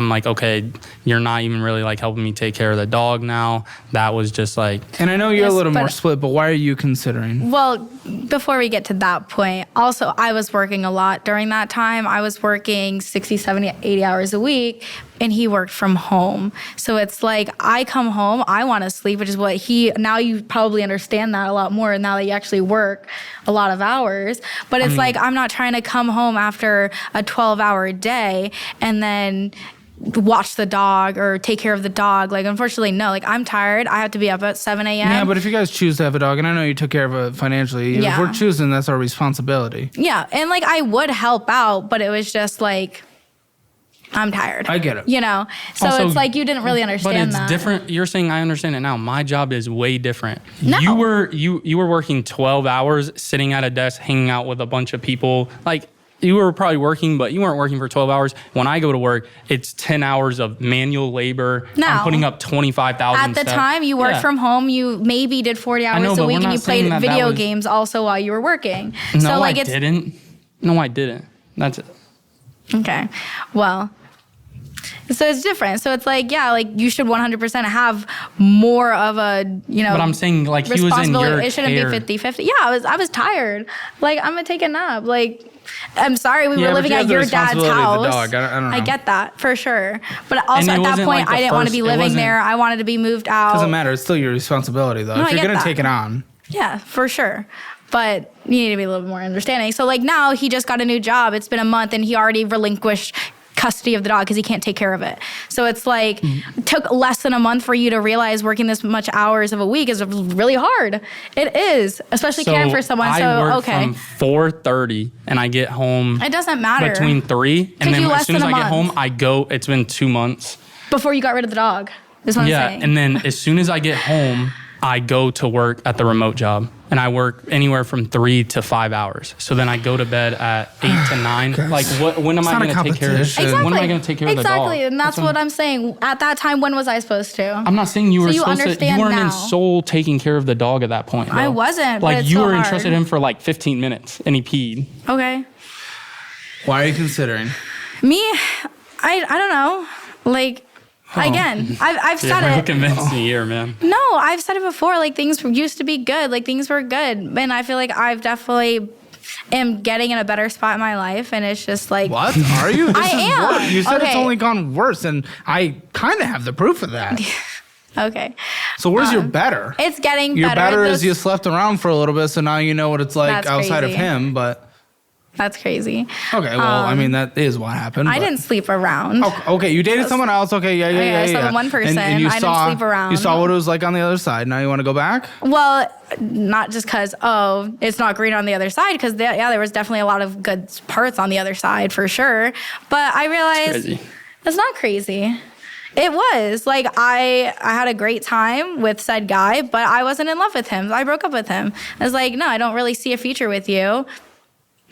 like, okay, you're not even really like helping me take care of the dog now. That was just like, and I know you're Yes, a little but- more split, but why are you considering? Well, before we get to that point, also, I was working a lot during that time. I was working 60, 70, 80 hours a week, and he worked from home. So it's like I come home, I want to sleep, which is what now you probably understand that a lot more now that you actually work a lot of hours. But it's like I'm not trying to come home after a 12-hour day and then watch the dog or take care of the dog. Like, unfortunately, no. Like, I'm tired. I have to be up at 7 a.m. Yeah, but if you guys choose to have a dog, and I know you took care of it financially, if we're choosing, that's our responsibility. Yeah, and like I would help out, but it was just like, I'm tired. I get it. You know? So Also, it's like you didn't really understand that. But it's different. You're saying I understand it now. My job is way different. No. You were working 12 hours, sitting at a desk, hanging out with a bunch of people. Like, you were probably working, but you weren't working for 12 hours. When I go to work, it's 10 hours of manual labor. No. I'm putting up 25,000 At the time, you worked from home. You maybe did 40 hours a week, and you played video games also while you were working. No, so like I didn't. No, I didn't. That's it. Okay. Well, so it's different. So it's like, yeah, like you should 100% have more of a, But I'm saying, like, he was in your It shouldn't care. be 50-50. Yeah, I was tired. Like, I'm going to take a nap. Like, I'm sorry, we were living at your dad's house. I don't know. I get that for sure. But also at that wasn't point, like the I didn't want to be first- it living wasn't- there. I wanted to be moved out. Doesn't matter. It's still your responsibility, though. No, if I you're get going to that. take it on. Yeah, for sure. But you need to be a little bit more understanding. So like now he just got a new job. It's been a month and he already relinquished custody of the dog because he can't take care of it. So it's like took less than a month for you to realize working this much hours of a week is really hard. It is, especially caring for someone. I work from 4:30 and I get home. It doesn't matter. Between 3 and Took then you as less soon as than I a get home, month. I go. It's been 2 months. Before you got rid of the dog, is what I'm Yeah, saying. and then as soon as I get home, I go to work at the remote job, and I work anywhere from 3 to 5 hours. So then I go to bed at 8 to 9. Like, when am I going to take care of this? competition. When am I going to take care of the dog? Exactly, and that's what I'm saying. At that time, when was I supposed to? I'm not saying you were you supposed to. You understand weren't now. in sole taking care of the dog at that point. I though. wasn't, but Like, it's you so were hard. entrusted him for like 15 minutes, and he peed. Okay. Why are you considering? Me, I don't know. Like, again, I've said You're it. convincing me here, man. No, I've said it before. Like, things used to be good. Like, things were good. And I feel like I've definitely am getting in a better spot in my life. And it's just like... What? Are you? This I is am. worse. You said it's Okay. only gone worse, and I kind of have the proof of that. Okay. So where's your better? It's getting Your better. better is This- you slept around for a little bit, so now you know what it's like That's outside crazy. of him, but... That's crazy. Okay, well, I mean, that is what happened. I but- didn't sleep around. Okay, you dated someone else. Okay, yeah. I slept with one person. And you I didn't saw, sleep around. You saw what it was like on the other side. Now you want to go back? Well, not just because, it's not green on the other side, because there was definitely a lot of good parts on the other side for sure. But I realized Crazy. it's not crazy. It was. Like, I had a great time with said guy, but I wasn't in love with him. I broke up with him. I was like, no, I don't really see a future with you.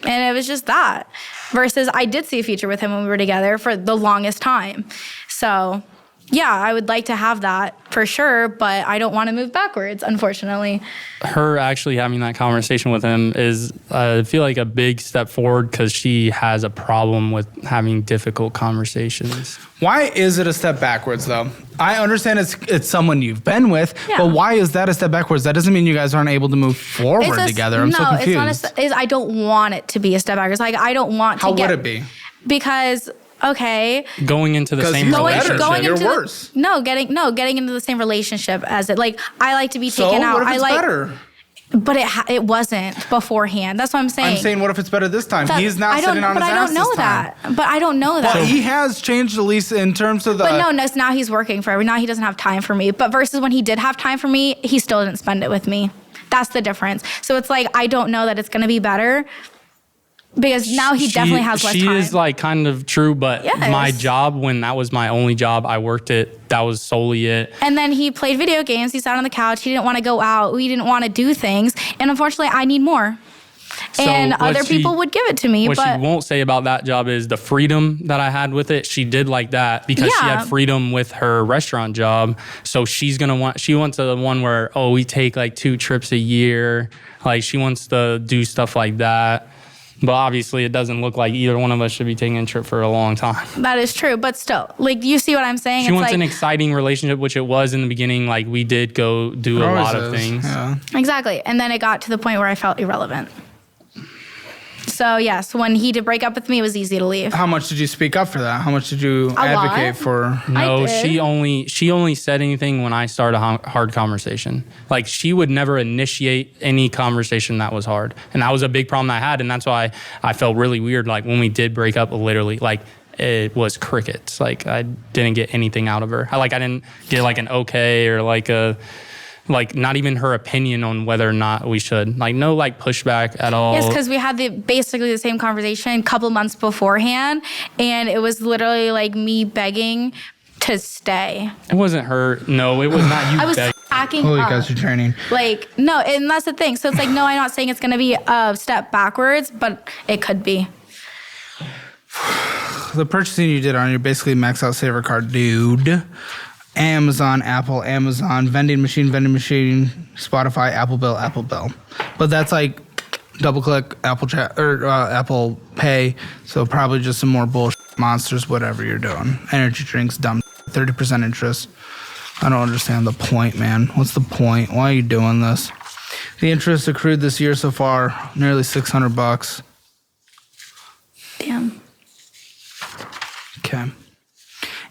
And it was just that. Versus I did see a future with him when we were together for the longest time. So, yeah, I would like to have that for sure, but I don't want to move backwards, unfortunately. Her actually having that conversation with him is, I feel like, a big step forward because she has a problem with having difficult conversations. Why is it a step backwards, though? I understand it's someone you've been with, Yeah. but why is that a step backwards? That doesn't mean you guys aren't able to move forward together. I'm so confused. It's not I don't want it to be a step backwards. Like, I don't want to How get... would it be? Because... Okay, Going into the 'Cause same he's relationship. better. You're into worse. getting into the same relationship as it. Like, I like to be So taken out. what if I it's like, better? but it wasn't beforehand. That's what I'm saying. I'm saying, what if it's better this time? That- He's not sitting on his ass But I don't know this time. that. But I don't know that. Well, he has changed, at least in terms of the... But no, now he's working for me. Now he doesn't have time for me. But versus when he did have time for me, he still didn't spend it with me. That's the difference. So it's like, I don't know that it's going to be better because now he definitely has less She time. is like kind of true, but Yes. my job, when that was my only job, I worked it. That was solely it. And then he played video games. He sat on the couch. He didn't want to go out. We didn't want to do things. And unfortunately, I need more. And what other people would give it to me. What But she won't say about that job is the freedom that I had with it. She did like that because she Yeah. had freedom with her restaurant job. So she wants the one where, we take like 2 trips a year. Like, she wants to do stuff like that. But obviously, it doesn't look like either one of us should be taking a trip for a long time. that is true. But still, like, you see what I'm saying? She wants an exciting relationship, which it was in the beginning. Like, we did go do a lot of things. Yeah. Exactly. And then it got to the point where I felt irrelevant. So yes, when he did break up with me, it was easy to leave. How much did you speak up for that? How much did you advocate for? No, I did. she only said anything when I started a hard conversation. Like she would never initiate any conversation that was hard. And that was a big problem I had. And that's why I felt really weird. Like when we did break up, literally, like it was crickets. Like I didn't get anything out of her. I didn't get like an okay or like not even her opinion on whether or not we should. Like no like pushback at all. Yes, because we had basically the same conversation a couple months beforehand, and it was literally like me begging to stay. It wasn't her. No, it was not you. I was begging. packing Oh, you up. guys are training. Like, no, and that's the thing. So it's like, no, I'm not saying it's going to be a step backwards, but it could be. The purchasing you did on your basically max out saver card, dude. Amazon, Apple, Amazon, vending machine, Spotify, Apple Bill. But that's like double click Apple Chat or Apple Pay. So probably just some more bullshit monsters, whatever you're doing. Energy drinks, dumb 30% interest. I don't understand the point, man. What's the point? Why are you doing this? The interest accrued this year so far, nearly $600. Damn. Okay.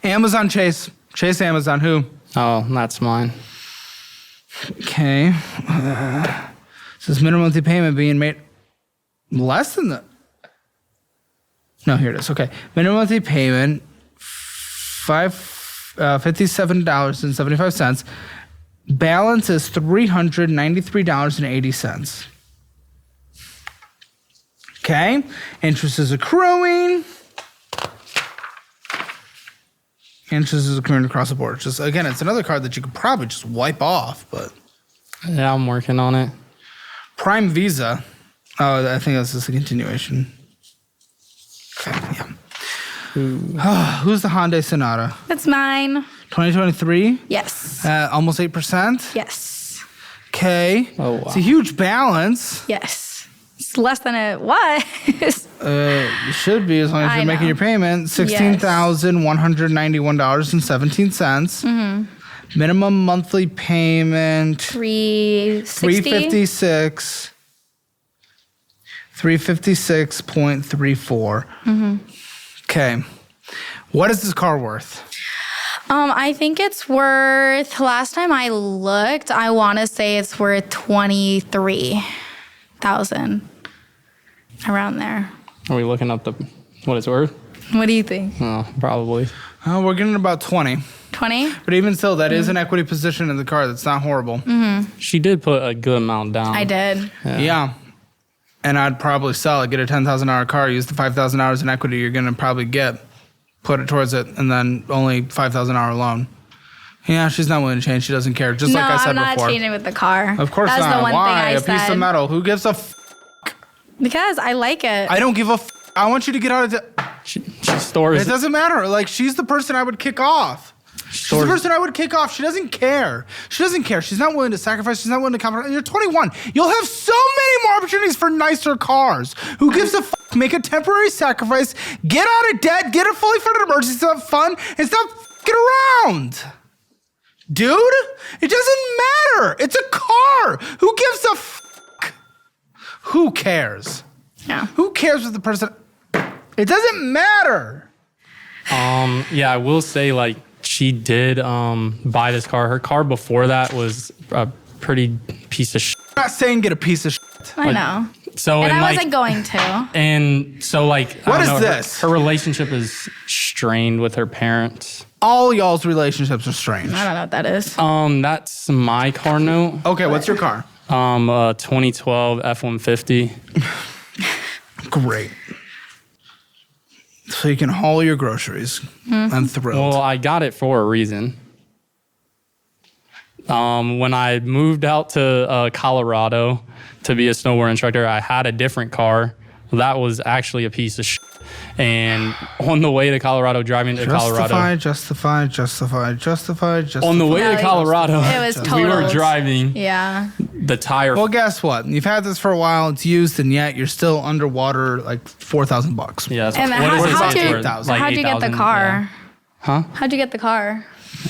Amazon Chase. Chase Amazon, who? Oh, that's mine. Okay. Says minimum monthly payment being made less than the... No, here it is. Okay. Minimum monthly payment, $57.75. Balance is $393.80. Okay. Interest is accruing. Interest is accruing across the board. Just again, it's another card that you could probably just wipe off, but Yeah, I'm working on it. Prime Visa. Oh, I think that's just a continuation. Okay, yeah. Who's the Hyundai Sonata? That's mine. 2023? Yes. Almost 8%? Yes. Okay. Oh, wow. It's a huge balance. Yes. It's less than it was. It should be as long as I you're making know. your payment. $16,191.17. Mm-hmm. Minimum monthly payment. $360. $356.34. Mm-hmm. Okay. What is this car worth? I think it's worth, last time I looked, I want to say it's worth $23,000. Around there. Are we looking up what it's worth? What do you think? Oh, probably. We're getting about 20. 20? But even still, that is an equity position in the car. That's not horrible. She did put a good amount down. I did. Yeah. And I'd probably sell it, get a $10,000 car, use the $5,000 in equity you're going to probably get, put it towards it, and then only $5,000 loan. Yeah, she's not willing to change. She doesn't care. Just No, like I said I'm not before. changing with the car. Of course That's not. the one Why? thing I A piece said. of metal. Who gives a f? Because I like it. I don't give a f. I want you to get out of the... She stores It doesn't matter. Like, she's the person I would kick off. She's the person I would kick off. She doesn't care. She doesn't care. She's not willing to sacrifice. She's not willing to compromise. You're 21. You'll have so many more opportunities for nicer cars. Who gives a f? Make a temporary sacrifice. Get out of debt. Get a fully funded emergency fund fun. And stop f***ing around. Dude, it doesn't matter. It's a car. Who gives a f? Who cares? Yeah. Who cares what the person... It doesn't matter. Yeah, I will say, like, she did buy this car. Her car before that was a pretty piece of shit. I'm not saying get a piece of shit. I know. So, And I like, wasn't going to. And so, like, What I is don't know, this? Her relationship is strained with her parents. All y'all's relationships are strange. I don't know what that is. That's my car note. Okay, what's your car? 2012 F-150. Great. So you can haul your groceries. I'm thrilled. Well, I got it for a reason. When I moved out to Colorado to be a snowboard instructor, I had a different car. That was actually a piece of shit. And on the way to Colorado, driving to Colorado. Justify. On the way No, to Colorado, it was we were totaled. driving. Yeah. The tire. Well, guess what? You've had this for a while. It's used, and yet you're still underwater like $4,000. Yeah. And what how- is it how'd worth? you- Like How'd you get the 8,000? car? Yeah. Huh? How'd you get the car?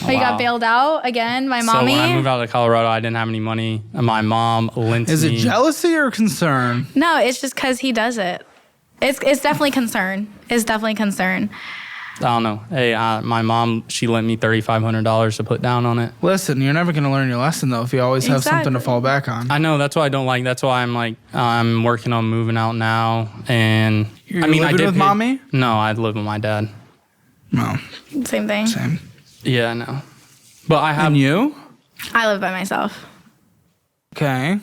Oh, you wow. got bailed out again by So mommy? when I moved out to Colorado, I didn't have any money. And my mom lent Is me. it jealousy or concern? No, it's just because he does it. It's definitely concern. It's definitely concern. I don't know. Hey, my mom, she lent me $3,500 to put down on it. Listen, you're never going to learn your lesson, though, if you always have something to fall back on. I know. That's what I don't like. That's why I'm like, I'm working on moving out now. And You're living with mommy? No, I live with my dad. No. Same thing. Same. Yeah, I know. But I have... And you? I live by myself. Okay.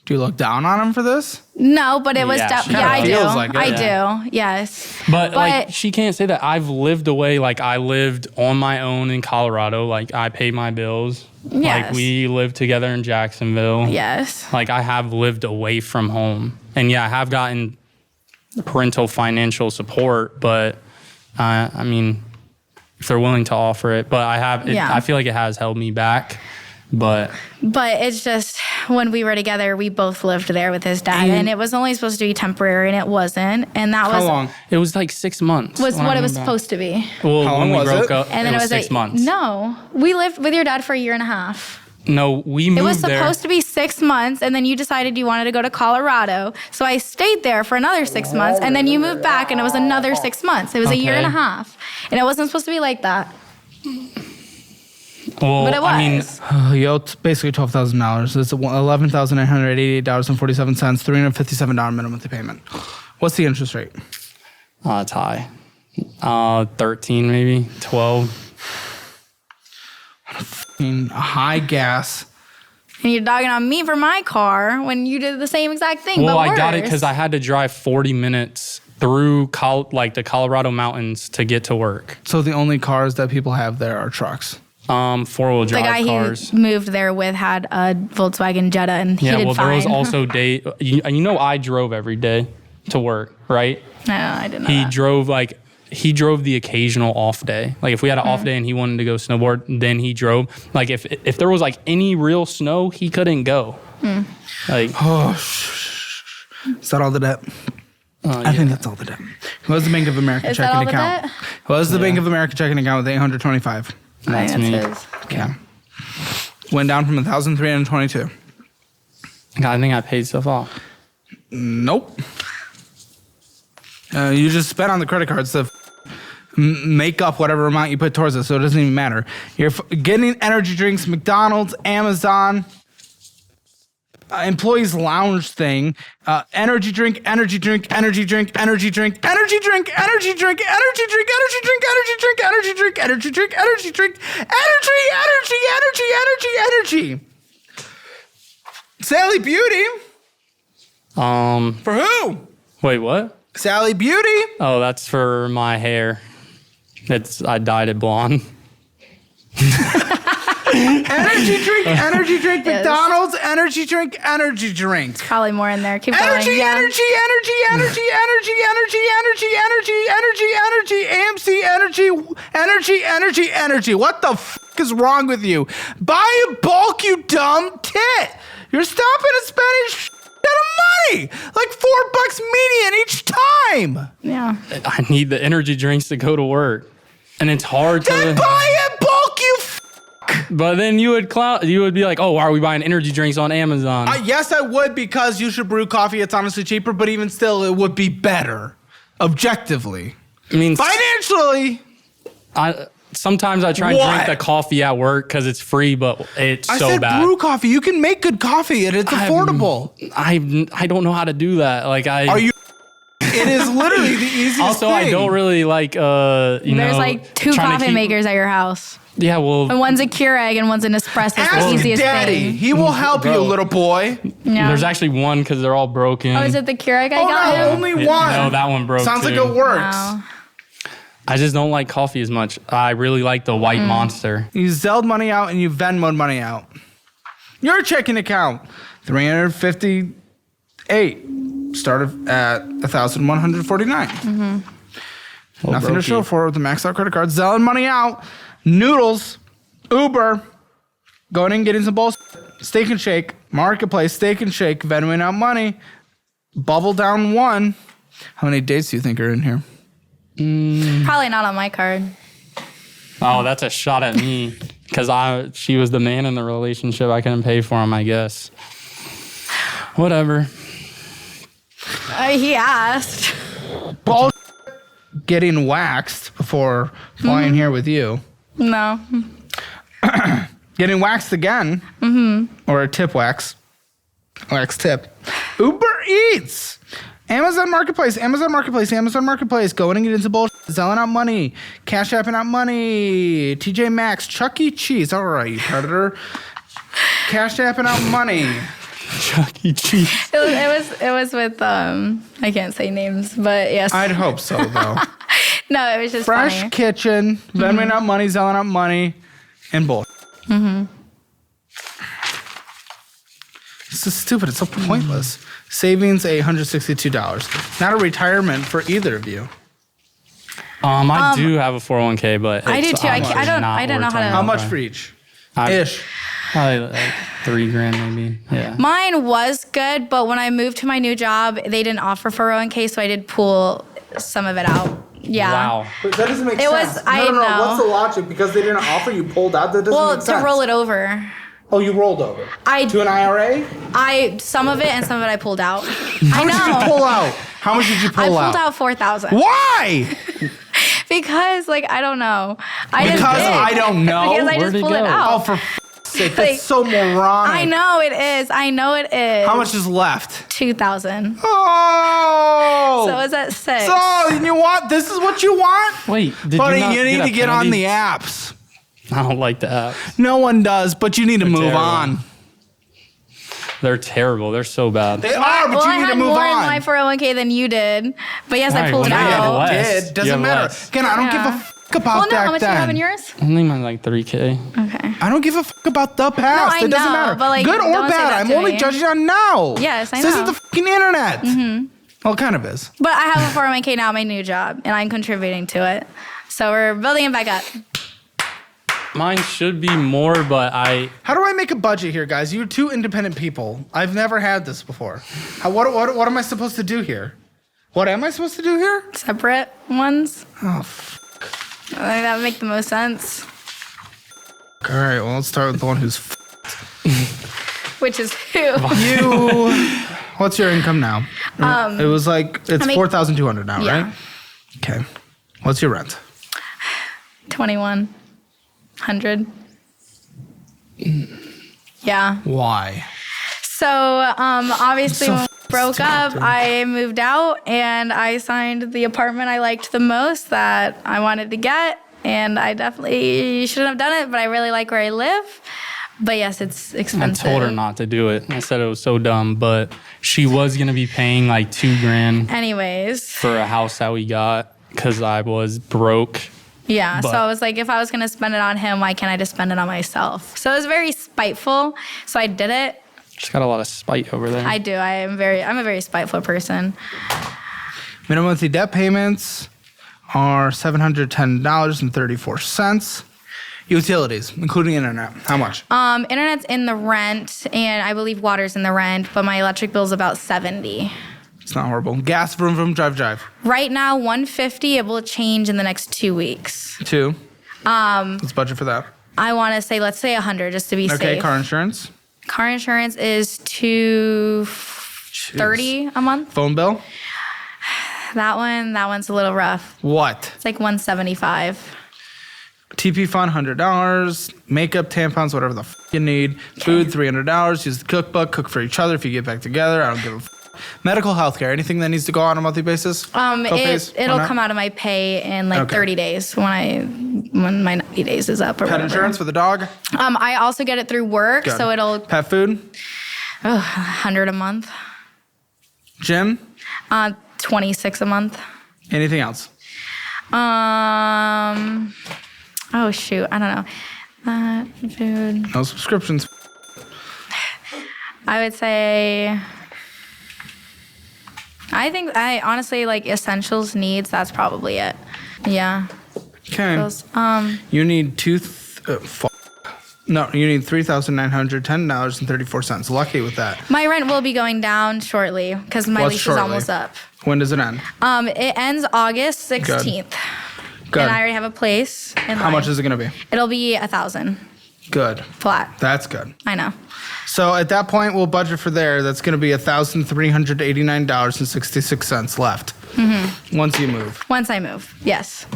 Do you look down on him for this? No, but it was I do. feels like it. I do. Yes. But like, she can't say that. I've lived away. Like, I lived on my own in Colorado. Like, I paid my bills. Yes. Like, we lived together in Jacksonville. Yes. Like, I have lived away from home. And yeah, I have gotten parental financial support, but I mean, if they're willing to offer it. But I feel like it has held me back. But it's just when we were together, we both lived there with his dad, and it was only supposed to be temporary, and it wasn't. And that How long? It was like 6 months. Was what it was supposed to be. Well, How when long we was broke it? up, And then it was 6 months. No, we lived with your dad for a year and a half. No, we moved It was there. supposed to be 6 months, and then you decided you wanted to go to Colorado. So I stayed there for another 6 months, and then you moved back, and it was another 6 months. It was a year and a half, and it wasn't supposed to be like that. Well, But it was. I mean, You owe basically $12,000. It's $11,988.47, $357 minimum monthly payment. What's the interest rate? it's high. 13 maybe, 12. High gas. And you're dogging on me for my car when you did the same exact thing. Well, but I got it worse. because I had to drive 40 minutes through the Colorado mountains to get to work. So the only cars that people have there are trucks. 4-wheel The drive guy cars. he moved there with had a Volkswagen Jetta, and he Yeah, did well, fine. there was also you know, I drove every day to work, right? No, I didn't know He that. drove the occasional off day. Like if we had an off day and he wanted to go snowboard, then he drove. Like if there was like any real snow, he couldn't go. Like Is that all the debt? I think that's all the debt. What was the Bank of America Is that checking all the account? debt? What was the Bank of America checking account with 825? that's me. his. Okay. Went down from 1,322. I think I paid stuff off. Nope. You just spent on the credit cards to make up whatever amount you put towards it, so it doesn't even matter. You're getting energy drinks, McDonald's, Amazon, employees lounge thing, energy drink, energy drink, energy drink, energy drink, energy drink, energy drink, energy drink, energy drink, energy drink, energy drink, energy drink, energy drink, energy, energy. Sally Beauty. For who? Wait, what? Sally Beauty. Oh, that's for my hair. I dyed it blonde. Energy drink, Yes. McDonald's, energy drink, energy drink. Probably more in there. Keep Energy, going. Yeah. energy, AMC energy. What the f is wrong with you? Buy a bulk, you dumb tit. You're stopping and spending ton of money, like $4 median each time. Yeah. I need the energy drinks to go to work, and it's hard Then to. buy a bulk, you f. But then you would be like, oh, why are we buying energy drinks on Amazon? Yes, I would, because you should brew coffee. It's honestly cheaper, but even still, it would be better, objectively. I mean, Financially. sometimes I try and drink the coffee at work because it's free, but it's I so said bad. brew coffee. You can make good coffee, and it's affordable. I don't know how to do that. Like Are you? It is literally the easiest Also, thing. I don't really like, There's like 2 trying to coffee keep- makers at your house. Yeah, well, And one's a Keurig and one's an espresso. It's the Ask easiest Daddy. thing. He will help you, Bro. little boy. Yeah. there's actually one because they're all broken. Oh, is it the Keurig I Oh, got no, him? only Yeah, one. no, that one broke Sounds like too. it works. Wow. I just don't like coffee as much. I really like the white monster. You Zelled money out and you Venmoed money out. Your checking account, 358. Started at 1,149. Well, Nothing to brokey. show for it with the maxed out credit card. Zelling money out. Noodles. Uber. Going in, getting some bowls. Steak and Shake. Marketplace. Steak and Shake. Venmoing out money. Bubble down 1. How many dates do you think are in here? Probably not on my card. Oh, that's a shot at me because she was the man in the relationship. I couldn't pay for him, I guess. Whatever. He asked. getting waxed before flying here with you. No. Getting waxed again. Or a tip wax. Wax tip. Uber Eats. Amazon Marketplace. Going and getting some bullshit. Selling out money. Cash apping out money. TJ Maxx. Chuck E. Cheese. All right, you predator. Cash apping out money. Chuck E. Cheese. It was with I can't say names, but yes. I'd hope so, though. No, it was just Fresh funny. Kitchen. Venmoing out money. Selling out money. And bullshit. This is stupid. It's so pointless. Savings $862. Not a retirement for either of you. I do have a 401k, but I do too. I honestly don't not know worth how to- it. How much for each? Ish. Probably like $3,000 maybe. Yeah. Mine was good, but when I moved to my new job, they didn't offer 401k, so I did pull some of it out. Yeah. Wow. But that doesn't make It was- sense. I know. What's the logic? Because they didn't offer, you pulled out? That doesn't Well, make to sense. roll it over. Oh, you rolled over. To an IRA? Some of it and some of it I pulled out. How much did you pull out? How much did you I pull pulled out? out 4,000. Why? Because I don't know. I Because I don't know? Because I Where'd just it pulled it go? out. Oh, for sake, Like, that's so moronic. I know it is. How much is left? 2,000. Oh! So it's at 6. So, you want? This is what you want? Wait, did Buddy, you not you need get a to get on penalty? the apps. I don't like the app. No one does, but you need to move terrible. on. They're terrible. They're so bad. They are, but Well, I you need to had move more in on. my 401k than you did. But yes, I Right, pulled it well, now you have out. less. Did. You Doesn't have matter. less. Again, I don't give a Yeah. fuck about Well, no, that how much do you have in then. yours? Only my like 3K. Okay. I don't give a fuck about the past. I It doesn't know, matter. but, like, Good or don't say bad. that I'm to only me. judging on now. Yes, I This know. isn't the fucking internet. Well, it kind of is. But I have a 401k now, my new job, and I'm contributing to it. So we're building it back up. Mine should be more, but How do I make a budget here, guys? You're two independent people. I've never had this before. What am I supposed to do here? What am I supposed to do here? Separate ones. Oh, I think that would make the most sense. all right. Well, let's start with the one who's Which is who? you. What's your income now? It was like it's make- 4,200 now, Yeah. right? Okay. What's your rent? 2,100. Yeah. Why? So obviously So when we broke up, stupid. I moved out and I signed the apartment I liked the most that I wanted to get. And I definitely shouldn't have done it, but I really like where I live. But yes, it's I expensive. told her not to do it. I said it was so dumb, but she was gonna be paying like $2,000 Anyways, for a house that we got because I was broke. yeah. So But- I was like, if I was gonna spend it on him, why can't I just spend it on myself? So it was very spiteful. So I did it. She's got a lot of spite over there. I do. I'm a very spiteful person. Minimum monthly debt payments are $710.34. Utilities, including internet. How much? Internet's in the rent, and I believe water's in the rent, but my electric bill's about $70. It's not horrible. Gas, vroom, vroom, drive. Right now, $150. It will change in the next 2 weeks. 2. Let's budget for that. I want to say, let's say 100 just to be Okay, safe. car insurance. Car insurance is $230 a month. Phone bill. That one's a little rough. What? It's like $175. TP fund, $100. Makeup, tampons, whatever the you need. Food, $300. Use the cookbook. Cook for each other if you get back together. I don't give a Medical health care. Anything that needs to go on a monthly basis? It'll come out of my pay in like Okay. 30 days when my 90 days is up or Pet whatever. insurance for the dog. I also get it through work, Good. so it'll Pet food. 100 a month. Gym. 26 a month. Anything else? Oh shoot, I don't know. Food. No subscriptions. I would say. I honestly like essentials needs. That's probably it. Yeah. Okay. Those, You need you need $3,910.34. Lucky with that. my rent will be going down shortly because my What's lease shortly? is almost up. When does it end? It ends August 16th. Good. And I already have a place. How much is it going to be? It'll be 1,000 Good. flat. That's good. I know. So at that point, we'll budget for there. That's going to be $1,389.66 left. Once you move. Once I move, yes.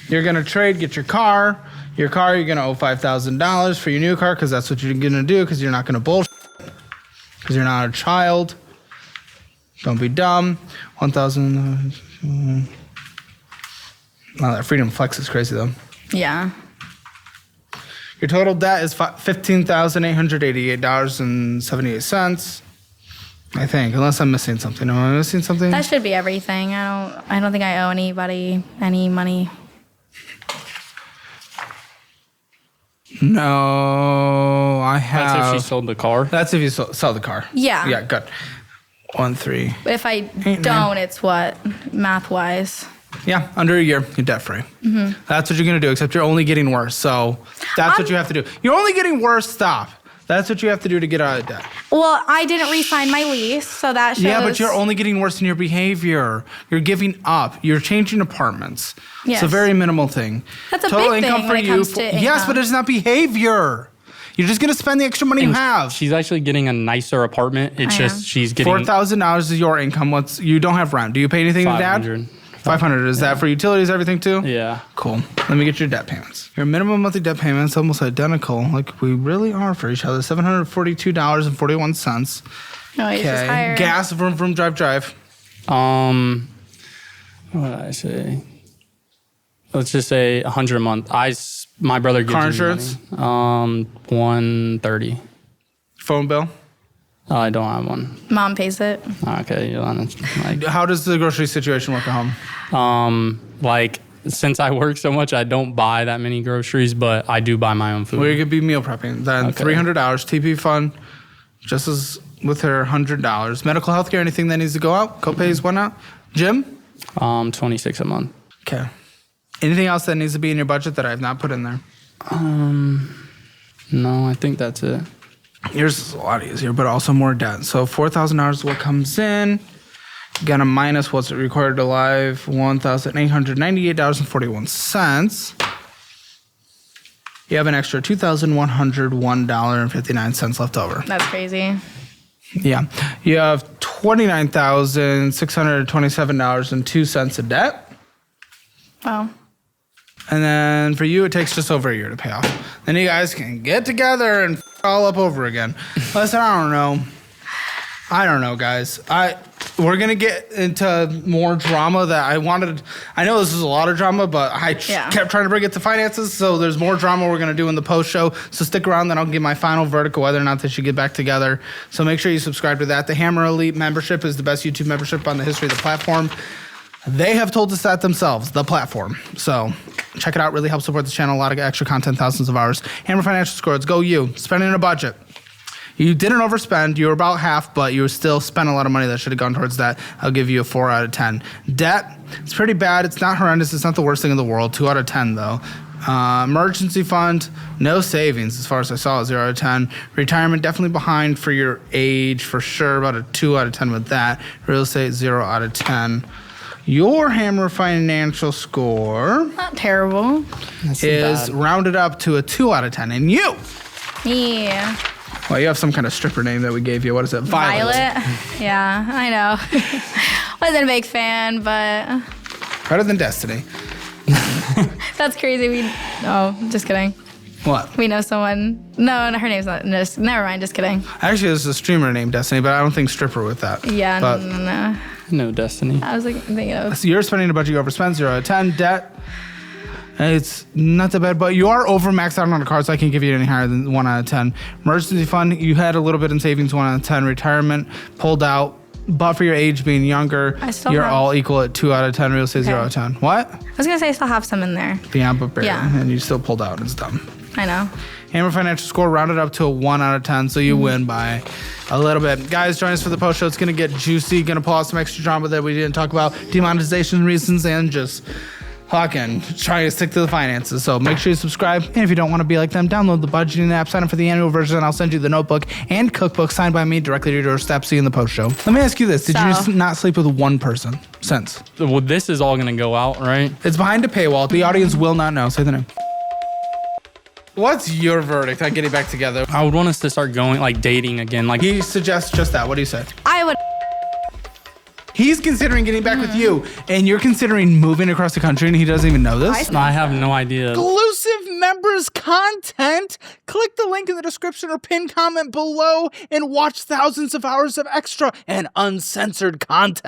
You're going to trade, get your car. Your car, you're going to owe $5,000 for your new car because that's what you're going to do because you're not going to bullshit because you're not a child. Don't be dumb. 1,000. Wow, that Freedom Flex is crazy, though. Yeah. Your total debt is $15,888.78. I think, unless I'm missing something. Am I missing something? That should be everything. I don't think I owe anybody any money. No, I have. That's if she sold the car. That's if you sell the car. Yeah. Yeah, good. 1, 3. But if I don't, it's what? Math-wise. Yeah, under a year, you're debt free. That's what you're gonna do. Except you're only getting worse. So that's what you have to do. You're only getting worse. Stop. That's what you have to do to get out of debt. Well, I didn't re-sign my lease, so that shows... Yeah, but you're only getting worse in your behavior. You're giving up. You're changing apartments. Yes. It's a very minimal thing. That's a big thing when it comes to income. Yes, but it's not behavior. You're just going to spend the extra money you have. She's actually getting a nicer apartment. It's just she's getting $4,000 is your income. You don't have rent. Do you pay anything to dad? $500. Is that for utilities, everything too? Yeah. Cool. Let me get your debt payments. Your minimum monthly debt payments almost identical, like we really are for each other. $742.41. No, it's just higher. Gas, vroom, vroom, drive, drive. What did I say? Let's just say $100 a month. My brother gives car me insurance. money. $130. Phone bill. I don't have one. Mom pays it. Okay, Yolanda. How does the grocery situation work at home? Since I work so much, I don't buy that many groceries, but I do buy my own food. Well, you could be meal prepping. Then $300 TP fund, just as with her $100. Medical, healthcare, anything that needs to go out. Copays, whatnot. Gym. $26 a month. Okay. Anything else that needs to be in your budget that I have not put in there? No, I think that's it. Yours is a lot easier, but also more debt. So $4,000 is what comes in. Gonna minus what's required to live, $1,898.41. You have an extra $2,101.59 left over. That's crazy. Yeah. You have $29,627.02 of debt. Wow. And then for you, it takes just over a year to pay off. Then you guys can get together and all up over again. Listen, I don't know, guys. We're going to get into more drama that I wanted. I know this is a lot of drama, but I kept trying to bring it to finances. So there's more drama we're going to do in the post show. So stick around, then I'll give my final verdict of whether or not they should get back together. So make sure you subscribe to that. The Hammer Elite membership is the best YouTube membership on the history of the platform. They have told us that themselves, the platform. So check it out. Really helps support the channel. A lot of extra content, thousands of hours. Hammer Financial Score. Let's go you. Spending a budget. You didn't overspend. You were about half, but you still spent a lot of money that should have gone towards that. I'll give you a 4 out of 10. Debt, it's pretty bad. It's not horrendous. It's not the worst thing in the world. 2 out of 10, though. Emergency fund, no savings as far as I saw, 0 out of 10. Retirement, definitely behind for your age, for sure. About a 2 out of 10 with that. Real estate, 0 out of 10. Your Hammer Financial Score Not terrible. is rounded up to a 2 out of 10. And you? Yeah. Well, you have some kind of stripper name that we gave you. What is it? Violet? Yeah, I know. Wasn't a big fan, but... Better than Destiny. That's crazy. Just kidding. What? We know someone. No, her name's not. Never mind, just kidding. Actually, there's a streamer named Destiny, but I don't think stripper with that. Yeah, but no. No Destiny. I was thinking of... So you're spending a budget you overspent, 0 out of 10. Debt, it's not that bad, but you are over maxed out on a card, so I can't give you any higher than 1 out of 10. Emergency fund, you had a little bit in savings, 1 out of 10. Retirement, pulled out, but for your age being younger, you're all equal at 2 out of 10. Real estate, 0 out of 10. What? I was going to say I still have some in there. Yeah, but barely. Yeah. And you still pulled out. It's dumb. I know. Hammer Financial Score rounded up to a 1 out of 10, so you win by a little bit. Guys, join us for the post show. It's going to get juicy. Going to pull out some extra drama that we didn't talk about. Demonetization reasons and just fucking trying to stick to the finances. So make sure you subscribe. And if you don't want to be like them, download the budgeting app. Sign up for the annual version. I'll send you the notebook and cookbook signed by me directly to your doorstep. See you in the post show. Let me ask you this. Did you not sleep with one person since? Well, this is all going to go out, right? It's behind a paywall. The audience will not know. Say the name. What's your verdict on getting back together? I would want us to start going, dating again. He suggests just that. What do you say? I would... He's considering getting back with you, and you're considering moving across the country, and he doesn't even know this? I have no idea. Exclusive members content. Click the link in the description or pinned comment below and watch thousands of hours of extra and uncensored content.